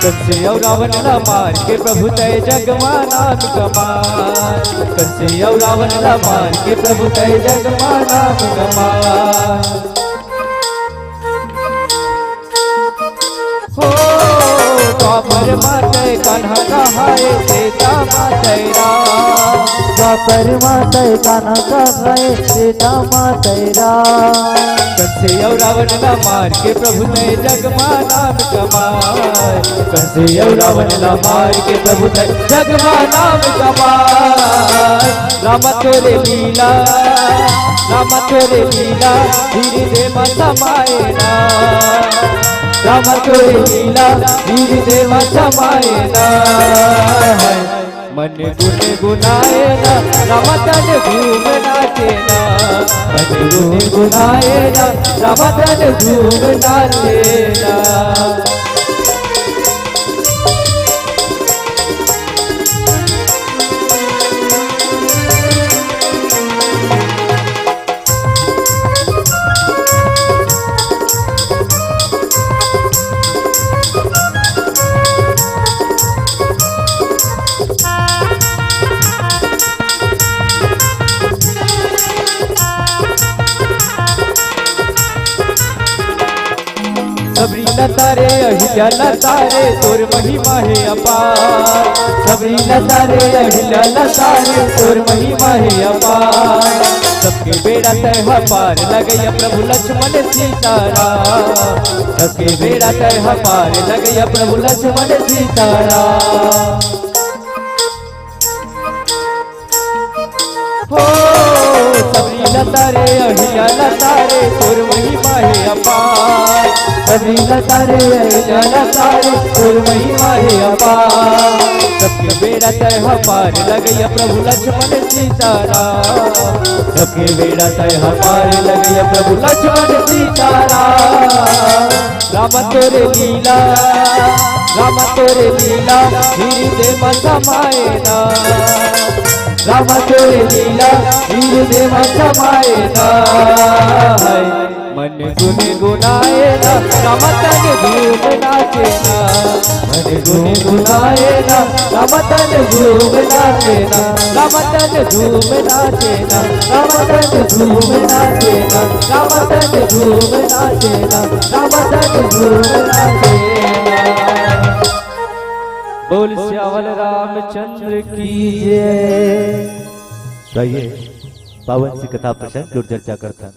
कंसे और रावण ला मार के प्रभु तय जगमाना कमार, कंसे और रावण ला मार के प्रभु तय जगमाना कमार। हो द्वापर मातय कान्हा कहाए सीता मातैरा, परमा तय काना कहे सीता मातय राम। कंसे और रावण ला मार के प्रभु ने जगमा नाम कमाए। कंसे और रावण ला मार के प्रभु ने जगमा नाम कमाए। राम तोरे लीला राम तोरे लीला धीरे देव समाए ना। राम तोरे लीला धीरे देव समाए ना। मन गुन गुनाए ना राम तन झूम नाचे ना। मन गुन गुनाए ना राम तन झूम नाचे ना। सबरी लतारे अहिल्या लतारे तोर महिमा है अपार। सबरी लतारे अहिल्या लतारे तोर महिमा है अपार। सबके बेड़ा तय पार लगैया प्रभु लक्ष्मण सीताराम। सबके बेड़ा तय पार लगैया प्रभु लक्ष्मण सीताराम। हो सबरी लतारे अहिल्या लतारे तोर महिमा है अपार। सबरी लतारे अहिल्या लतारे तोर महिमा है अपार। सबके बेड़ा तय पार लगैया प्रभु लक्ष्मण सीताराम। सबके बेड़ा तय पार लगैया प्रभु लक्ष्मण सीताराम। राम तोरे लीला राम तोरे लीला धीरे देव समाए ना। राम तोरे लीला धीरे देव समाए ना। मन गुन गुनाए ना राम तन झूम नाचे ना। मन गुन गुनाए ना राम तन झूम नाचे ना। राम तन झूम नाचे ना। राम तन झूम नाचे ना। राम तन झूम नाचे ना। राम तन झूम नाचे ना। बोल श्यावल रामचंद्र की जय। तो ये पावन सी कथा प्रसंग की ओर चर्चा करता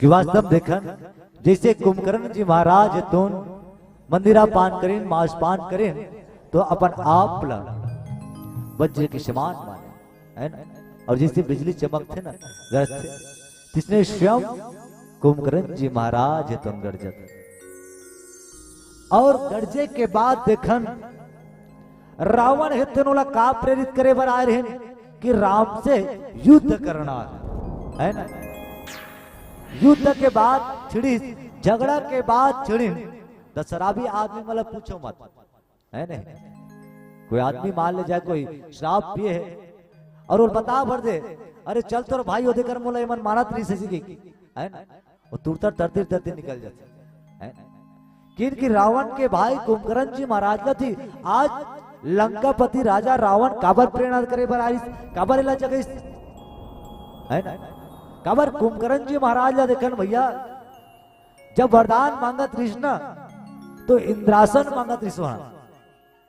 कि वास्तव देखन जैसे कुंभकर्ण जी महाराज तुम मंदिरा पान करें मांस पान करें तो अपन आप ला वज्र के समान माने है ना। और जैसे बिजली चमकते ना गरज थे जिसने स्वयं कुंभकर्ण जी महाराज तुम गरजत। और गरजे के बाद देखन रावण हितनोला का प्रेरित करे बर आए रहे कि राम से युद्ध करना है ना। युद्ध के बाद छिड़ी झगड़ा के बाद छिड़ी दशराबी आदमी मतलब पूछो मत है ना। कोई आदमी मान ले जाए कोई शराब पिए है और वो बता भर दे अरे चल तो भाई ओदे कर मोला मन माना त्री से है ना। वो तुरतर तरती तरती निकल जाते है ना। कि रावण के भाई कुंभकर्ण जी महाराज का थी आज लंकापति राजा रावण काबर प्रेरणा करे बर आइस काबर इला जगह है ना। काबर कुंभकर्ण जी महाराज ला देखन भैया जब वरदान मांगत कृष्ण तो इंद्रासन मांगत ऋषवा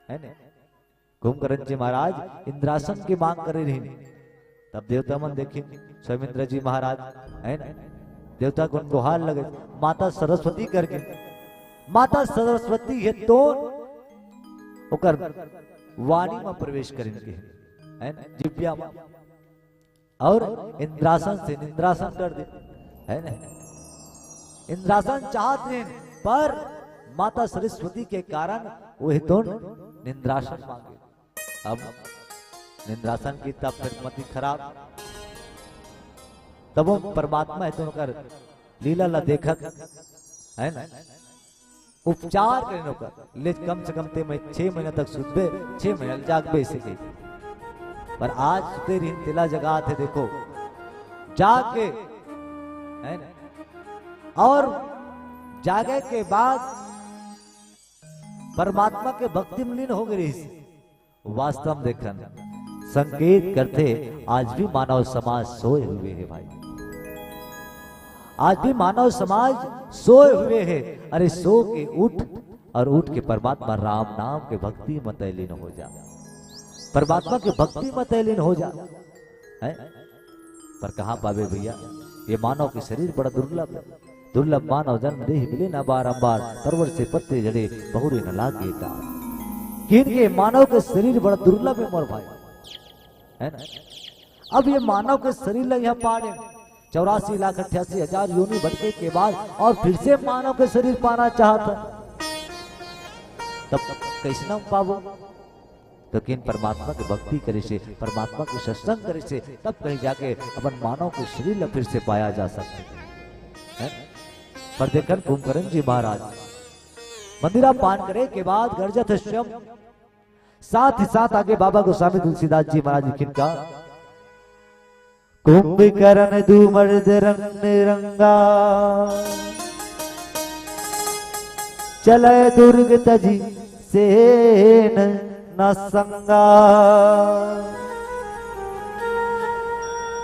है ना। कुंभकर्ण जी महाराज इंद्रासन की मांग करे रही तब देवता मन देखे स्वयं इंद्र जी महाराज है ना। देवता को उनको हाल लगे माता सरस्वती करके माता सरस्वती है तो ओकर वाणी में प्रवेश करेंगे है ना जिव्या में और इंद्रासन से निंद्रासन कर दे है ना। इंद्रासन चाहते हैं पर माता सरस्वती के कारण वो तो निंद्रासन मांगे। अब निंद्रासन की तब फिर मति खराब तब वो परमात्मा है तो कर लीला ला देखत है ना। उपचार करने का ले कम से कम ते मैं 6 महीना तक सुतबे 6 महीना जागबे से पर आज तेरी तिला जगा थे देखो जाके है ना। और जागे के बाद परमात्मा के भक्ति में लीन हो गई। वास्तव देखन संकेत करते आज भी मानव समाज सोए हुए है भाई। आज भी मानव समाज सोए हुए हैं। अरे सो के उठ और उठ के परमात्मा राम नाम के भक्ति में तैलीन हो जा। परमात्मा के भक्ति में तैलीन हो जा। है, पर कहाँ पावे भैया, ये मानव के शरीर बड़ा दुर्लभ है। दुर्लभ मानव जन्म देह मिले न बारंबार, तरवर से पत्ते जड़े बहुरे न लागे कार। के मानव के शरीर बड़ा दुर्लभ है मोर भाई, है ना। अब ये मानव के शरीर ला यहाँ पाड़े 84,88,000 योनि भटके के बाद और फिर से मानव के शरीर पाना चाहता, तब कैसे न पावो। तो किन परमात्मा के भक्ति करे से, परमात्मा के सत्संग करे से, तब कहीं जाके अपन मानव के शरीर ला फिर से पाया जा सकते है। पर देखन कुंभकर्ण जी महाराज मंदिरा पान करे के बाद गर्जत स्वयं, साथ ही साथ आगे बाबा गोस्वामी तुलसीदास जी महाराज लिखिन का, कुंभकर्ण दुमर्द रंग निरंगा, चले दुर्ग तजी सेन न संगा।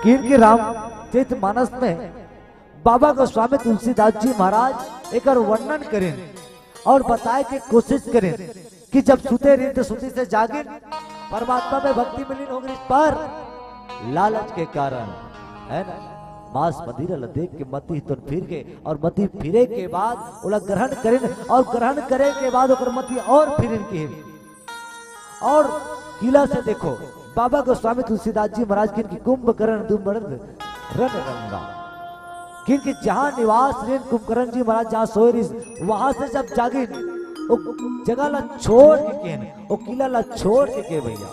कीर्ति रामचरित मानस में बाबा गोस्वामी तुलसीदास जी महाराज एक वर्णन करें और बताए कि कोशिश करें कि जब सुते रहे तो सुती से जागे, परमात्मा में भक्ति मिली होगी, पर लालच के कारण, है ना, मांस मदिरा देख के मती तो फिर के, और मती फिरे के बाद ओला ग्रहण करें, और ग्रहण करे के बाद ओकर मती और फिर के, और किला से देखो बाबा गोस्वामी तुलसीदास जी महाराज की कुंभकर्ण दुमर्द रंग रंगा, क्योंकि जहां निवास रे कुंभकर्ण जी महाराज जहां सोए रही, वहां से जब जागे वो जगह ला छोड़ के, वो किला ला छोड़ के भैया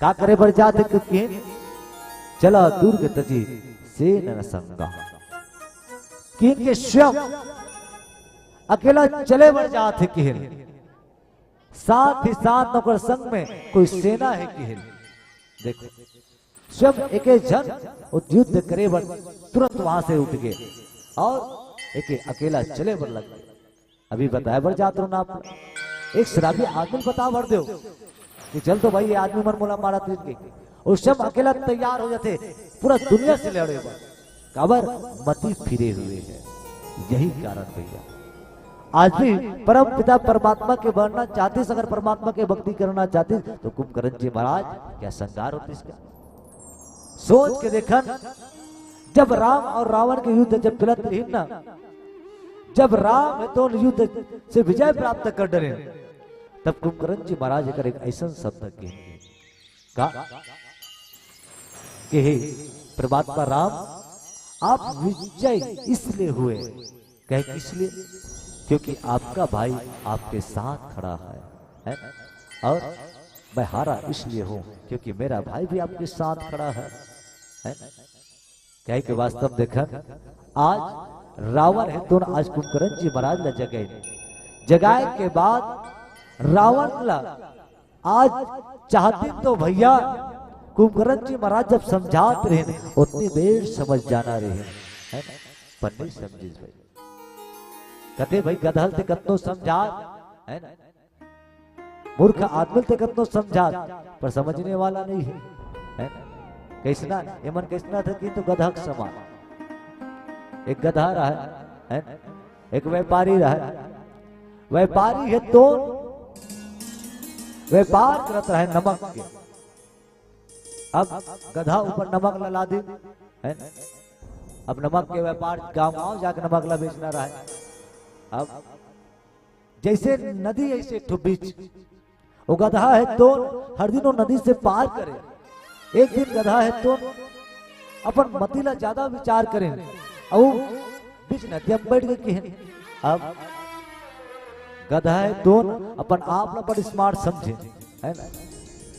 का करे बढ़ जाते के, चला दुर्ग तजी से न संगा, के स्वयं अकेला चले बढ़ जाते के, साथ ही साथ नौकर संग में कोई सेना है कि, देखो स्वयं एक जन युद्ध करे बढ़ तुरंत वहां से उठ गए और एक अकेला चले बढ़ लग गए। अभी बताया बढ़ जाते हो ना आप, एक शराबी आदमी बता भर दो कि चल तो भाई ये आदमी मन मोला मारा तुझ के, उस समय अकेला तैयार हो जाते, पूरा दुनिया से लड़े काबर मती फिरे हुए है। यही कारण भैया आज भी परम पिता परमात्मा के बनना चाहते, अगर परमात्मा के भक्ति करना चाहते तो कुंभकर्ण जी महाराज क्या संगार होती इसका। सोच के देखन, जब राम और रावण के युद्ध जब चलत रही ना, जब राम तो युद्ध से विजय प्राप्त कर डरे, तब कुंभकर्ण जी महाराज एक ऐसा शब्द के हे परमात्मा राम, आप विजय इसलिए हुए, कहे इसलिए क्योंकि आपका भाई आपके साथ खड़ा है, और मैं हारा इसलिए हूं क्योंकि मेरा भाई भी आपके साथ खड़ा है। क्या कि वास्तव देखा आज रावण है तो आज कुंभकर्ण जी महाराज ला जगाए के बाद रावण ला आज चाहते तो भैया कुंभकर्ण जी महाराज जब समझाते रहे उतनी देर समझ जाना रहे, है ना, पर नहीं समझे भाई, कहते भाई गधल ते कतनो समझा, है ना, मूर्ख आदमी ते कतनो समझा, पर समझने वाला नहीं है, है ना। कैसना ये मन कैसना था कि तो गधा समान, एक गधा रहा है ना? एक व्यापारी रहा, व्यापारी है तो व्यापार करता है नमक के, अब गधा ऊपर नमक ला दे, है ना, अब नमक के व्यापार गांव जाकर नमक ला बेचना रहा है। अब जैसे नदी ऐसे बीच वो गधा है तो हर दिन वो नदी से पार करे, एक दिन गधा है तो अपन मतीला ज्यादा विचार करें और बीच नदी में बैठ गए। अब गधा है तो अपन आप ना बड़ी स्मार्ट समझे, है ना,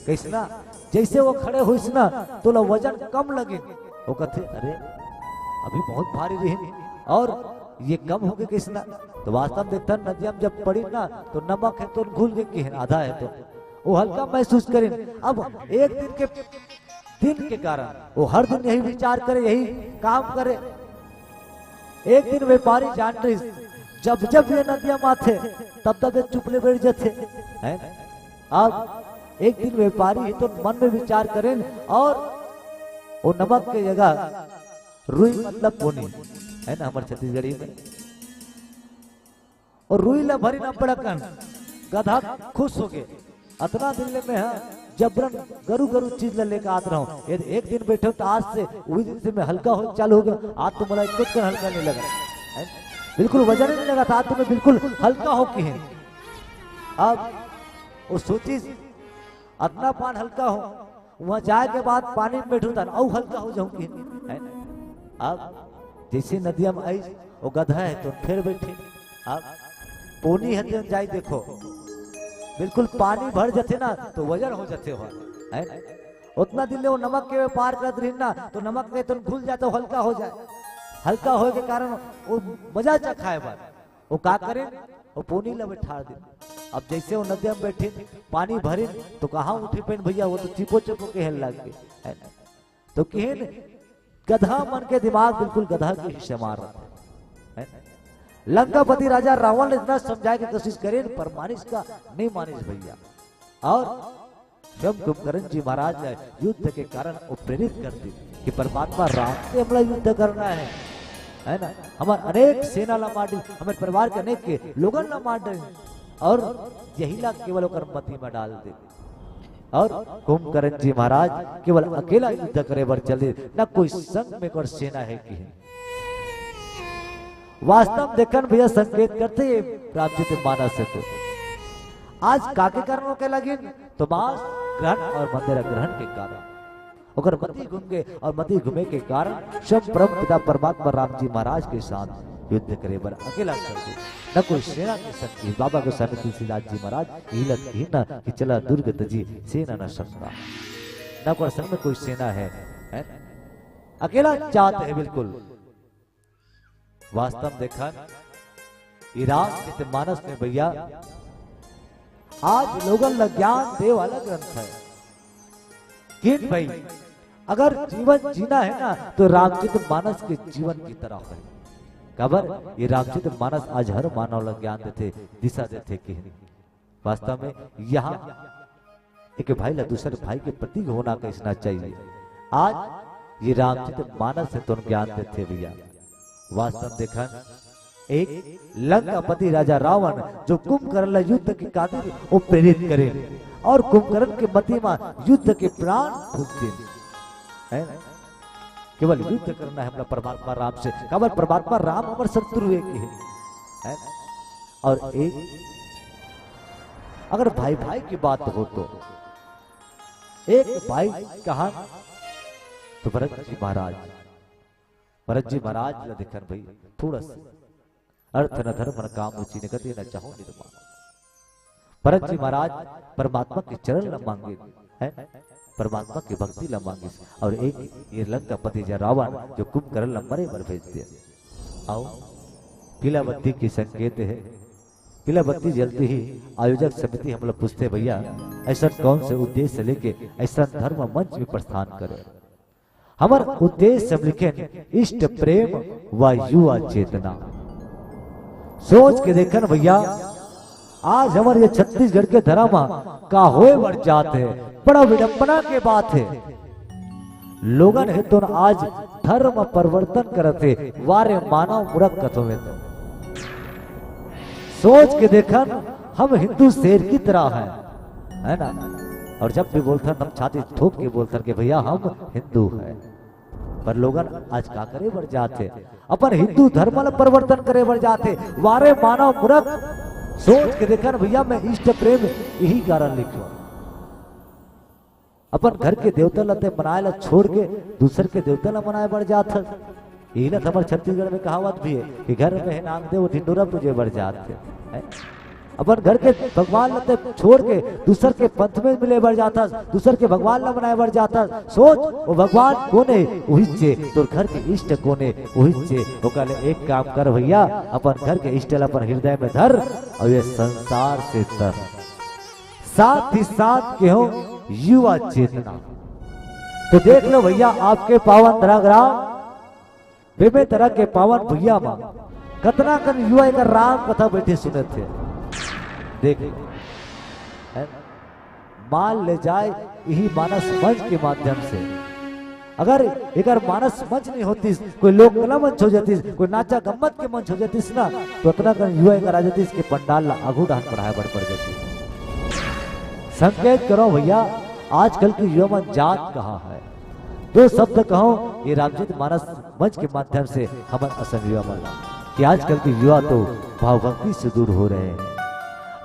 कैसना जैसे वो खड़े हुई ना तो वजन कम लगे, वो कहते अरे अभी बहुत भारी रहे और ये कम हो गए किसना, तो वास्तव में देखता नदिया में जब पड़ी ना तो नमक है तो घुल गए कि आधा है तो वो हल्का महसूस करें। अब एक दिन के कारण वो हर दिन यही विचार करे, यही काम करे। एक दिन व्यापारी जान रही जब जब ये नदिया माथे तब तब ये चुपले बैठ जाते हैं। अब एक दिन व्यापारी ही तो मन में विचार करें और वो नमक के जगह रुई मतलब पोनी, है ना, हमारे छत्तीसगढ़ी में, और रुई ला भरी ना पड़ा कन, गधा खुश हो गए, अतना दिन में है जबरन गरु गरु चीज ला लेकर आत रहा हूँ। यदि एक दिन बैठे तो आज से वही दिन से मैं हल्का हो चालू हो गया। आज तो मला कुछ कर हल्का नहीं लगा है? बिल्कुल वजन नहीं लगा था, आज तो मैं बिल्कुल हल्का हो के है। अब वो सोची अपना पान हल्का हो, वहां जाए के बाद पानी में बैठू था और हल्का हो जाऊंगी है। अब जैसे नदिया में आई वो गधा है तो फिर बैठे। अब पोनी है जाए देखो बिल्कुल पानी भर जाते ना तो वजन हो जाते हो है। उतना दिन ले वो नमक के पार कर रही ना तो नमक में तो घुल जाता तो हल्का हो जाए। हल्का हो के कारण वो मजा चखाए बार वो का करे वो पोनी ला बैठा दे। अब जैसे वो नदिया में बैठे पानी भरे तो कहाँ उठे पेन भैया, वो तो चिपो चिपो के हेल लग गए है। तो केहन गधा मन के दिमाग बिल्कुल गधा के हिस्से मार रहा है। लंकापति राजा रावण ने इतना समझाने की कोशिश करे पर मानिस का नहीं मानिस भैया। और स्वयं कुंभकर्ण जी महाराज ने युद्ध के कारण वो प्रेरित कर दी कि परमात्मा राम से हमला युद्ध करना है ना। हमारे अनेक सेना ला मार दी, हमारे परिवार के अनेक के लोगन ला मार दी और यही ला केवल मती में डाल दे। और कुंभकर्ण जी महाराज केवल अकेला युद्ध करे बर चले, न कोई संग में और सेना है कि वास्तव देखन भैया संकेत करते रामचरित मानस से। तो आज काके कारण के लगे तो मास ग्रहण और मंदिर ग्रहण के कारण अगर मती घूम गए और मती घूमे के कारण सब परम पिता परमात्मा राम जी महाराज के साथ युद्ध करे बर अकेला चल दे, न कोई सेना के सकती। बाबा गोस्वामी तुलसीदास जी महाराज हिलत ही न कि चला दुर्ग तजी सेना न सकता, न कोई संग में कोई सेना है अकेला चाहते है बिल्कुल। वास्तव देखा रामचरित मानस में भैया आज लोगन ला ज्ञान दे वाला ग्रंथ है कि भाई अगर जीवन जीना है ना तो रामचरित मानस के जीवन की तरह है। खबर ये रामचरित मानस आज हर मानव ला ज्ञान देते, दिशा देते कि वास्तव में यहाँ एक भाई ला दूसरे भाई के प्रतीक होना कैसना चाहिए। आज ये रामचरित मानस से तो ज्ञान देते भैया। वास्तव देखा एक लंकापति राजा रावण जो कुंभकर्ण युद्ध की खातिर वो प्रेरित करे और कुंभकर्ण के मति में युद्ध के प्राण फूकते है। केवल युद्ध करना है अपना परमात्मा राम से, केवल परमात्मा राम हमारे शत्रु है। और एक अगर भाई भाई की बात हो तो एक भाई कहा तो भरत जी महाराज ला देखन भाई थोड़ा सा अर्थ न धर्म न काम रुचि न गति न चाहो निर्माण। भरत जी महाराज परमात्मा के चरण ल मांगे है, परमात्मा की भक्ति ल मांगे। और एक ये लंकापति जा रावण जो कुंभकर्ण ल मरे बर भेज दिया। आओ पीला बत्ती की संकेत है, पीला बत्ती जलती ही आयोजक समिति हम लोग पूछते भैया ऐसा कौन से उद्देश्य लेके ऐसा धर्म मंच में प्रस्थान करे। हमार उद्देश्य लिखे इष्ट प्रेम व युवा चेतना। सोच के देखन भैया आज हमारे ये छत्तीसगढ़ के धर्म का होए बढ़ जाते है, बड़ा विडंबना के बात है। लोगन है तो आज धर्म परिवर्तन करते वारे मानव मूर्ख कथों में। तो सोच के देखन हम हिंदू शेर की तरह है ना। और जब भी बोलते हम छाती ठोक के बोलते कि भैया हम हिंदू हैं, पर लोगन आज का करे बढ़ जाते अपन हिंदू धर्म परिवर्तन करे बढ़ जाते वारे मानव मूर्ख। सोच के देखा भैया मैं इष्ट प्रेम यही कारण लिखो अपन घर के देवता लते मनाए ला छोड़ के दूसर के देवता ला मनाए बढ़ जाते। यही ना हमारे छत्तीसगढ़ में कहावत भी है कि घर में है नाम दे वो ढिंडोरा पूजे बढ़ जाते है। अपन घर के भगवान लते छोड़ के दूसर के पंथ में मिले बढ़ जाता, दूसर के भगवान ला बनाए बढ़ जाता। सोच वो भगवान कोने वही चे तो घर के इष्ट कोने वही चे। वो कहले एक काम कर भैया अपन घर के इष्ट ला अपन हृदय में धर और ये संसार से तर, साथ ही साथ के हो युवा चेतना। तो देख लो भैया आपके पावन धराग्राम बेबे तरह के पावन भैया मां कतना कन युवा एक राम कथा बैठे सुने थे। देख मान ले जाए यही मानस मंच के माध्यम से। अगर एक मानस मंच नहीं होती, कोई लोक कला मंच हो जाती, कोई नाचा गम्मत के मंच हो जाती ना तो उतना कर युवा एक आ जाती इसके पंडाल ला आगू डान पढ़ाया बढ़ जाती। संकेत करो भैया आजकल की युवा मन जात कहाँ है। दो शब्द कहो ये रामचरित मानस मंच के माध्यम से हम असम युवा मन कि आजकल के युवा तो भाव भक्ति से दूर हो रहे हैं।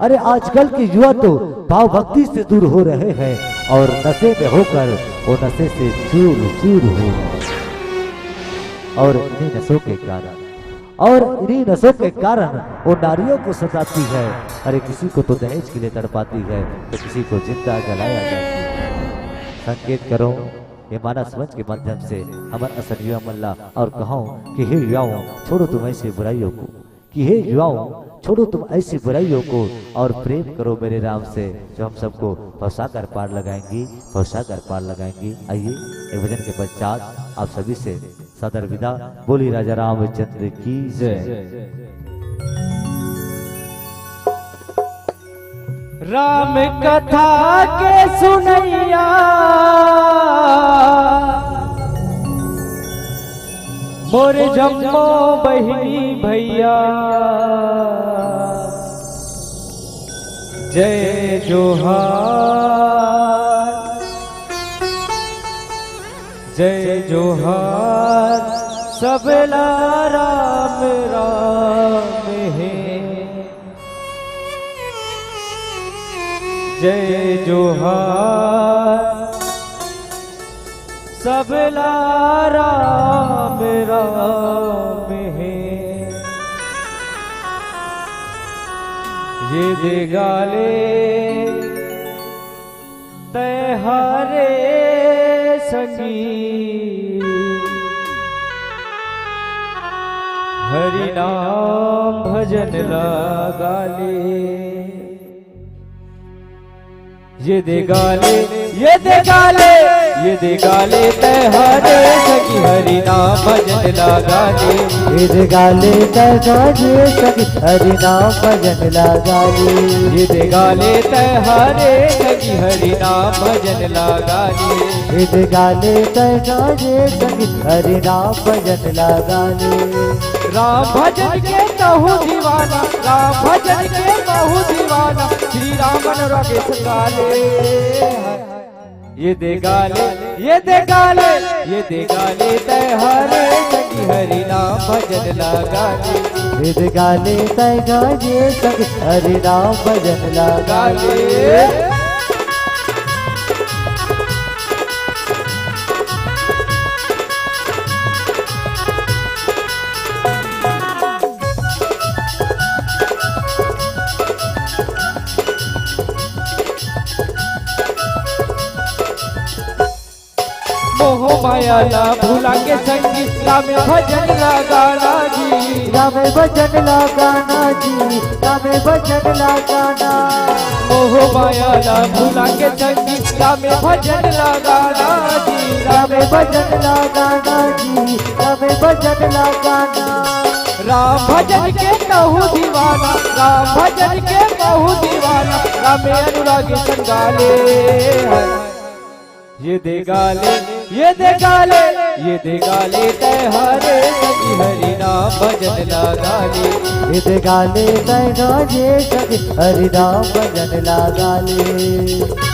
अरे आजकल के युवा तो भाव भक्ति से दूर हो रहे हैं और नशे में होकर वो नशे से चूर चूर हो रहे हैं। और इन्हीं नशों के कारण वो नारियों को सताती है। अरे किसी को तो दहेज के लिए तड़पाती है तो किसी को जिंदा जलाया जाती है। संकेत करो ये मानस मंच के माध्यम से हमारे असल युवा मल्ला और कहो कि हे युवाओं छोड़ो तुम ऐसी बुराइयों को, कि हे युवाओं छोड़ो तुम ऐसी बुराइयों को और प्रेम करो मेरे राम से जो हम सबको फंसाकर पार लगाएंगी, फंसाकर पार लगाएंगी। आइए एक भजन के पश्चात आप सभी से सदर विदा। बोली राजा रामचंद्र की जय। राम कथा के सुनैया मोरे जम्मो बहिनी भैया, जय जोहार जय जोहार सबला राम राम है। जय जोहार सबला राम राम है। ये दे गाले तैहारे संगी, हरि नाम भजन लगाले। ये दे गाले ये दे गाले ये दे गाले तैहारे सखी हरि नाम भजन लगाले। ये दे गाले तैहारे सखी हरि नाम भजन लगाले। ये दे गाले तैहारे सखी हरि नाम भजन लगाले। ये दे गाले तैहारे सखी हरि नाम भजन लगाले। राम भजन के कहूँ दीवाना, राम भजन के कहूँ दीवाना, श्री राम अनुरागे सगाले। ये दे गाले ये दे गाले ये दे गाले तैहारे सखी हरि नाम भजन लगाले। ये दे गाले तैहारे सखी हरि नाम भजन लगाले। मोह माया ना भूला के संगी राम भजन लगाना जी। राम भजन लगाना जी, राम भजन लगाना। मोह माया ना भूला के संगी राम भजन लगाना जी। राम भजन लगाना जी, राम भजन लगाना। राम भजन के कहूँ दीवाना, राम भजन के कहूँ दीवाना, राम अनुरागी संगाले। ये दे गाले ये दे गाले ये दे गाले तैहारे सखी हरि नाम भजन लगाले। ये दे गाले तैहारे सखी हरि नाम भजन लगाले।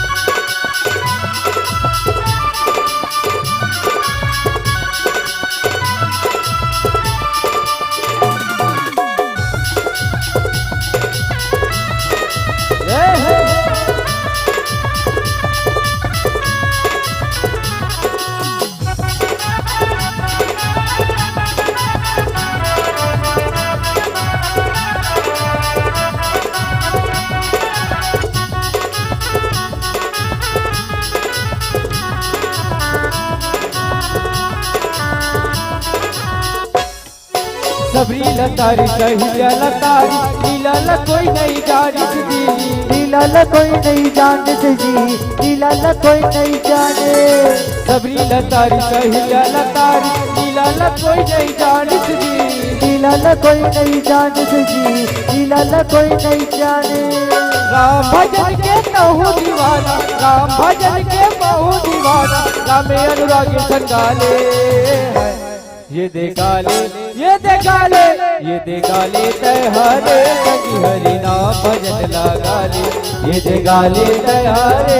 सबरी लतारी सहिया लतारी लीला ल कोई नहीं जाने जी। लीला ल कोई नहीं जाने जी, लीला ल कोई नहीं जाने। सबरी लतारी सहिया लतारी लीला ल कोई नहीं जाने जी। लीला ल कोई नहीं जाने जी, लीला ल कोई नहीं जाने। राम भजन के कहूँ दीवाना, राम भजन के कहूँ दीवाना, राम अनुरागी संगाले। ये दे गाले ये दे गाले ये दे गाले तैहारे सखी हरि नाम भजन लगा ले, ये जे गाले दया रे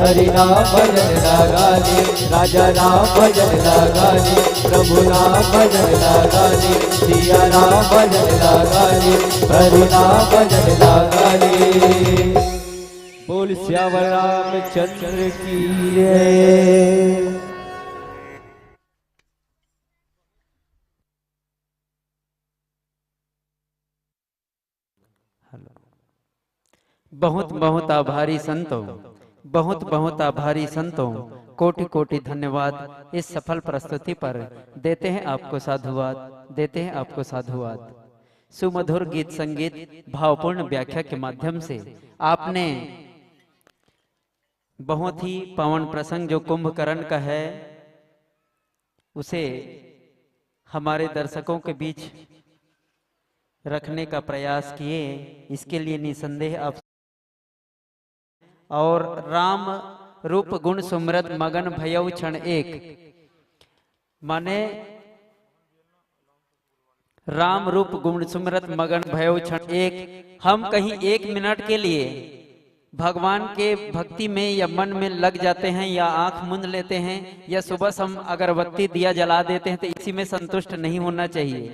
हरि नाम भजन लगा ले, राजा नाम भजन लगा ले, प्रभु नाम भजन लगा ले, सिया नाम भजन लगा ले, हरि नाम भजन लगा ले। बोल श्यावर रामचंद्र की जय। बहुत बहुत आभारी संतों, बहुत बहुत आभारी संतों, कोटि कोटि धन्यवाद इस सफल प्रस्तुति पर देते हैं आपको साधुवाद, देते हैं आपको साधुवाद। सुमधुर गीत संगीत भावपूर्ण व्याख्या के माध्यम से आपने बहुत ही पावन प्रसंग जो कुंभकर्ण का है उसे हमारे दर्शकों के बीच रखने का प्रयास किए, इसके लिए निसंदेह आप और राम रूप गुण सुमरत मगन भयउ क्षण एक, माने राम रूप गुण सुमरत मगन भयउ क्षण एक। हम कहीं 1 मिनट के लिए भगवान के भक्ति में या मन में लग जाते हैं या आंख मूंद लेते हैं या सुबह हम अगरबत्ती दिया जला देते हैं तो इसी में संतुष्ट नहीं होना चाहिए।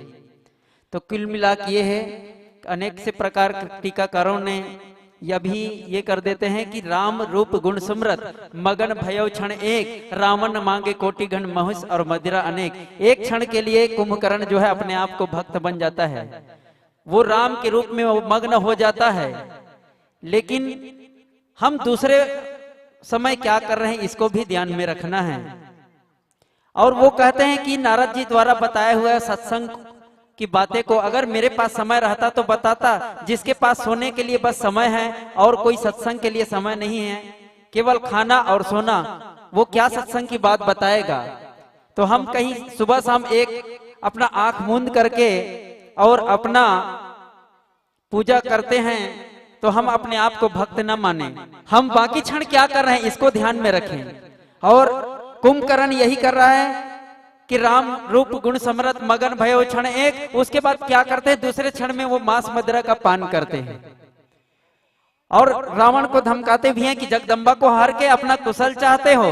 तो कुल मिला के ये है, अनेक से प्रकार टीकाकारों ने यह भी ये कर देते हैं कि राम रूप गुण सुमरत मगन भयउ क्षण एक, रावण मांगे कोटि घन महुष और मदिरा अनेक। एक क्षण के लिए कुंभकर्ण जो है अपने आप को भक्त बन जाता है, वो राम के रूप में मग्न हो जाता है। लेकिन हम दूसरे समय क्या कर रहे हैं इसको भी ध्यान में रखना है। और वो कहते हैं कि नारद जी द्वारा बताया हुआ सत्संग की बातें को अगर मेरे पास समय रहता तो बताता, जिसके पास सोने के लिए बस समय है और कोई सत्संग के लिए समय नहीं है, केवल खाना और सोना, वो क्या सत्संग की बात बताएगा। तो हम कहीं सुबह शाम एक अपना आंख मूंद करके और अपना पूजा करते हैं तो हम अपने आप को भक्त न माने, हम बाकी क्षण क्या कर रहे हैं इसको ध्यान में रखें। और कुंभकर्ण यही कर रहा है कि राम रूप गुण समरत मगन भयउ क्षण एक, उसके बाद क्या करते हैं दूसरे क्षण में वो मांस मदिरा का पान करते हैं और रावण को धमकाते भी हैं कि जगदम्बा को हार के अपना कुशल चाहते हो।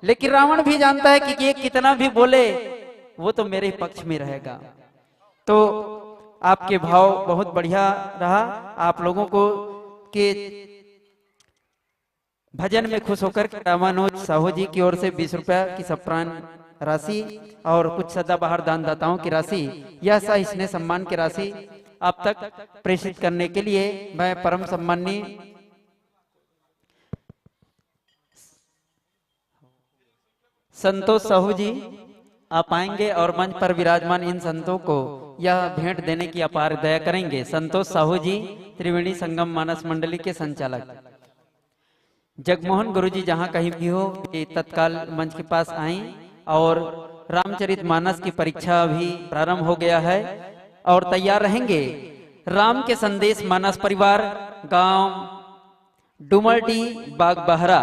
लेकिन रावण भी जानता है कि ये कितना भी बोले वो तो मेरे पक्ष में रहेगा। तो आपके भाव बहुत बढ़िया रहा। आप लोगों को के भजन में खुश होकर रामानुज साहू जी की ओर से 20 रुपया की सप्रान राशि और कुछ सदाबहार दानदाताओं की राशि, यह सहिष्णु सम्मान की राशि आप तक प्रेषित करने के लिए मैं परम सम्माननीय संतोष साहू जी आप आएंगे और मंच पर विराजमान इन संतों को यह भेंट देने की अपार दया करेंगे। संतोष साहू जी त्रिवेणी संगम मानस मंडली के संचालक। जगमोहन गुरुजी जहां कहीं भी हो तत्काल मंच के पास आए। और रामचरितमानस की परीक्षा भी प्रारंभ हो गया है और तैयार रहेंगे। राम के संदेश मानस परिवार, गांव डुमरडी बागबहरा,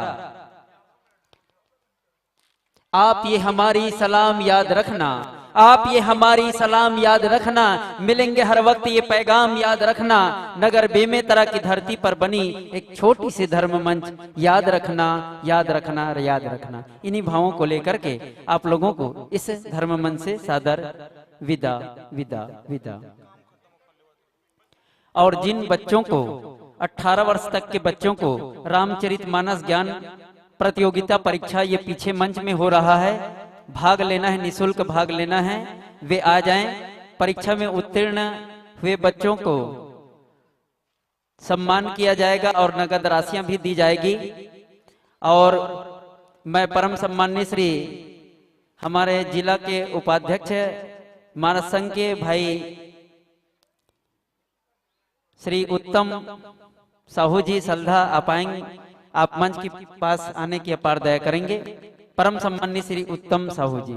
आप ये हमारी सलाम याद रखना, आप ये हमारी सलाम याद रखना, मिलेंगे हर वक्त ये पैगाम याद रखना। नगर बेमेतरा की धरती पर बनी एक छोटी सी धर्म मंच, याद रखना याद रखना याद रखना। इन्हीं भावों को लेकर के आप लोगों को इस धर्म मंच से सादर विदा विदा विदा। और जिन बच्चों को 18 वर्ष तक के बच्चों को रामचरितमानस ज्ञान प्रतियोगिता परीक्षा ये पीछे मंच में हो रहा है, भाग लेना है, निशुल्क भाग लेना है, वे आ जाएं। परीक्षा में उत्तीर्ण हुए बच्चों को सम्मान किया जाएगा और नगद राशियां भी दी जाएगी। और मैं परम सम्माननीय श्री हमारे जिला के उपाध्यक्ष मानस संघ के भाई श्री उत्तम साहू जी सल्धा आप आएंगे, आप मंच के पास आने की अपार दया करेंगे। परम सम्माननीय श्री उत्तम साहू जी।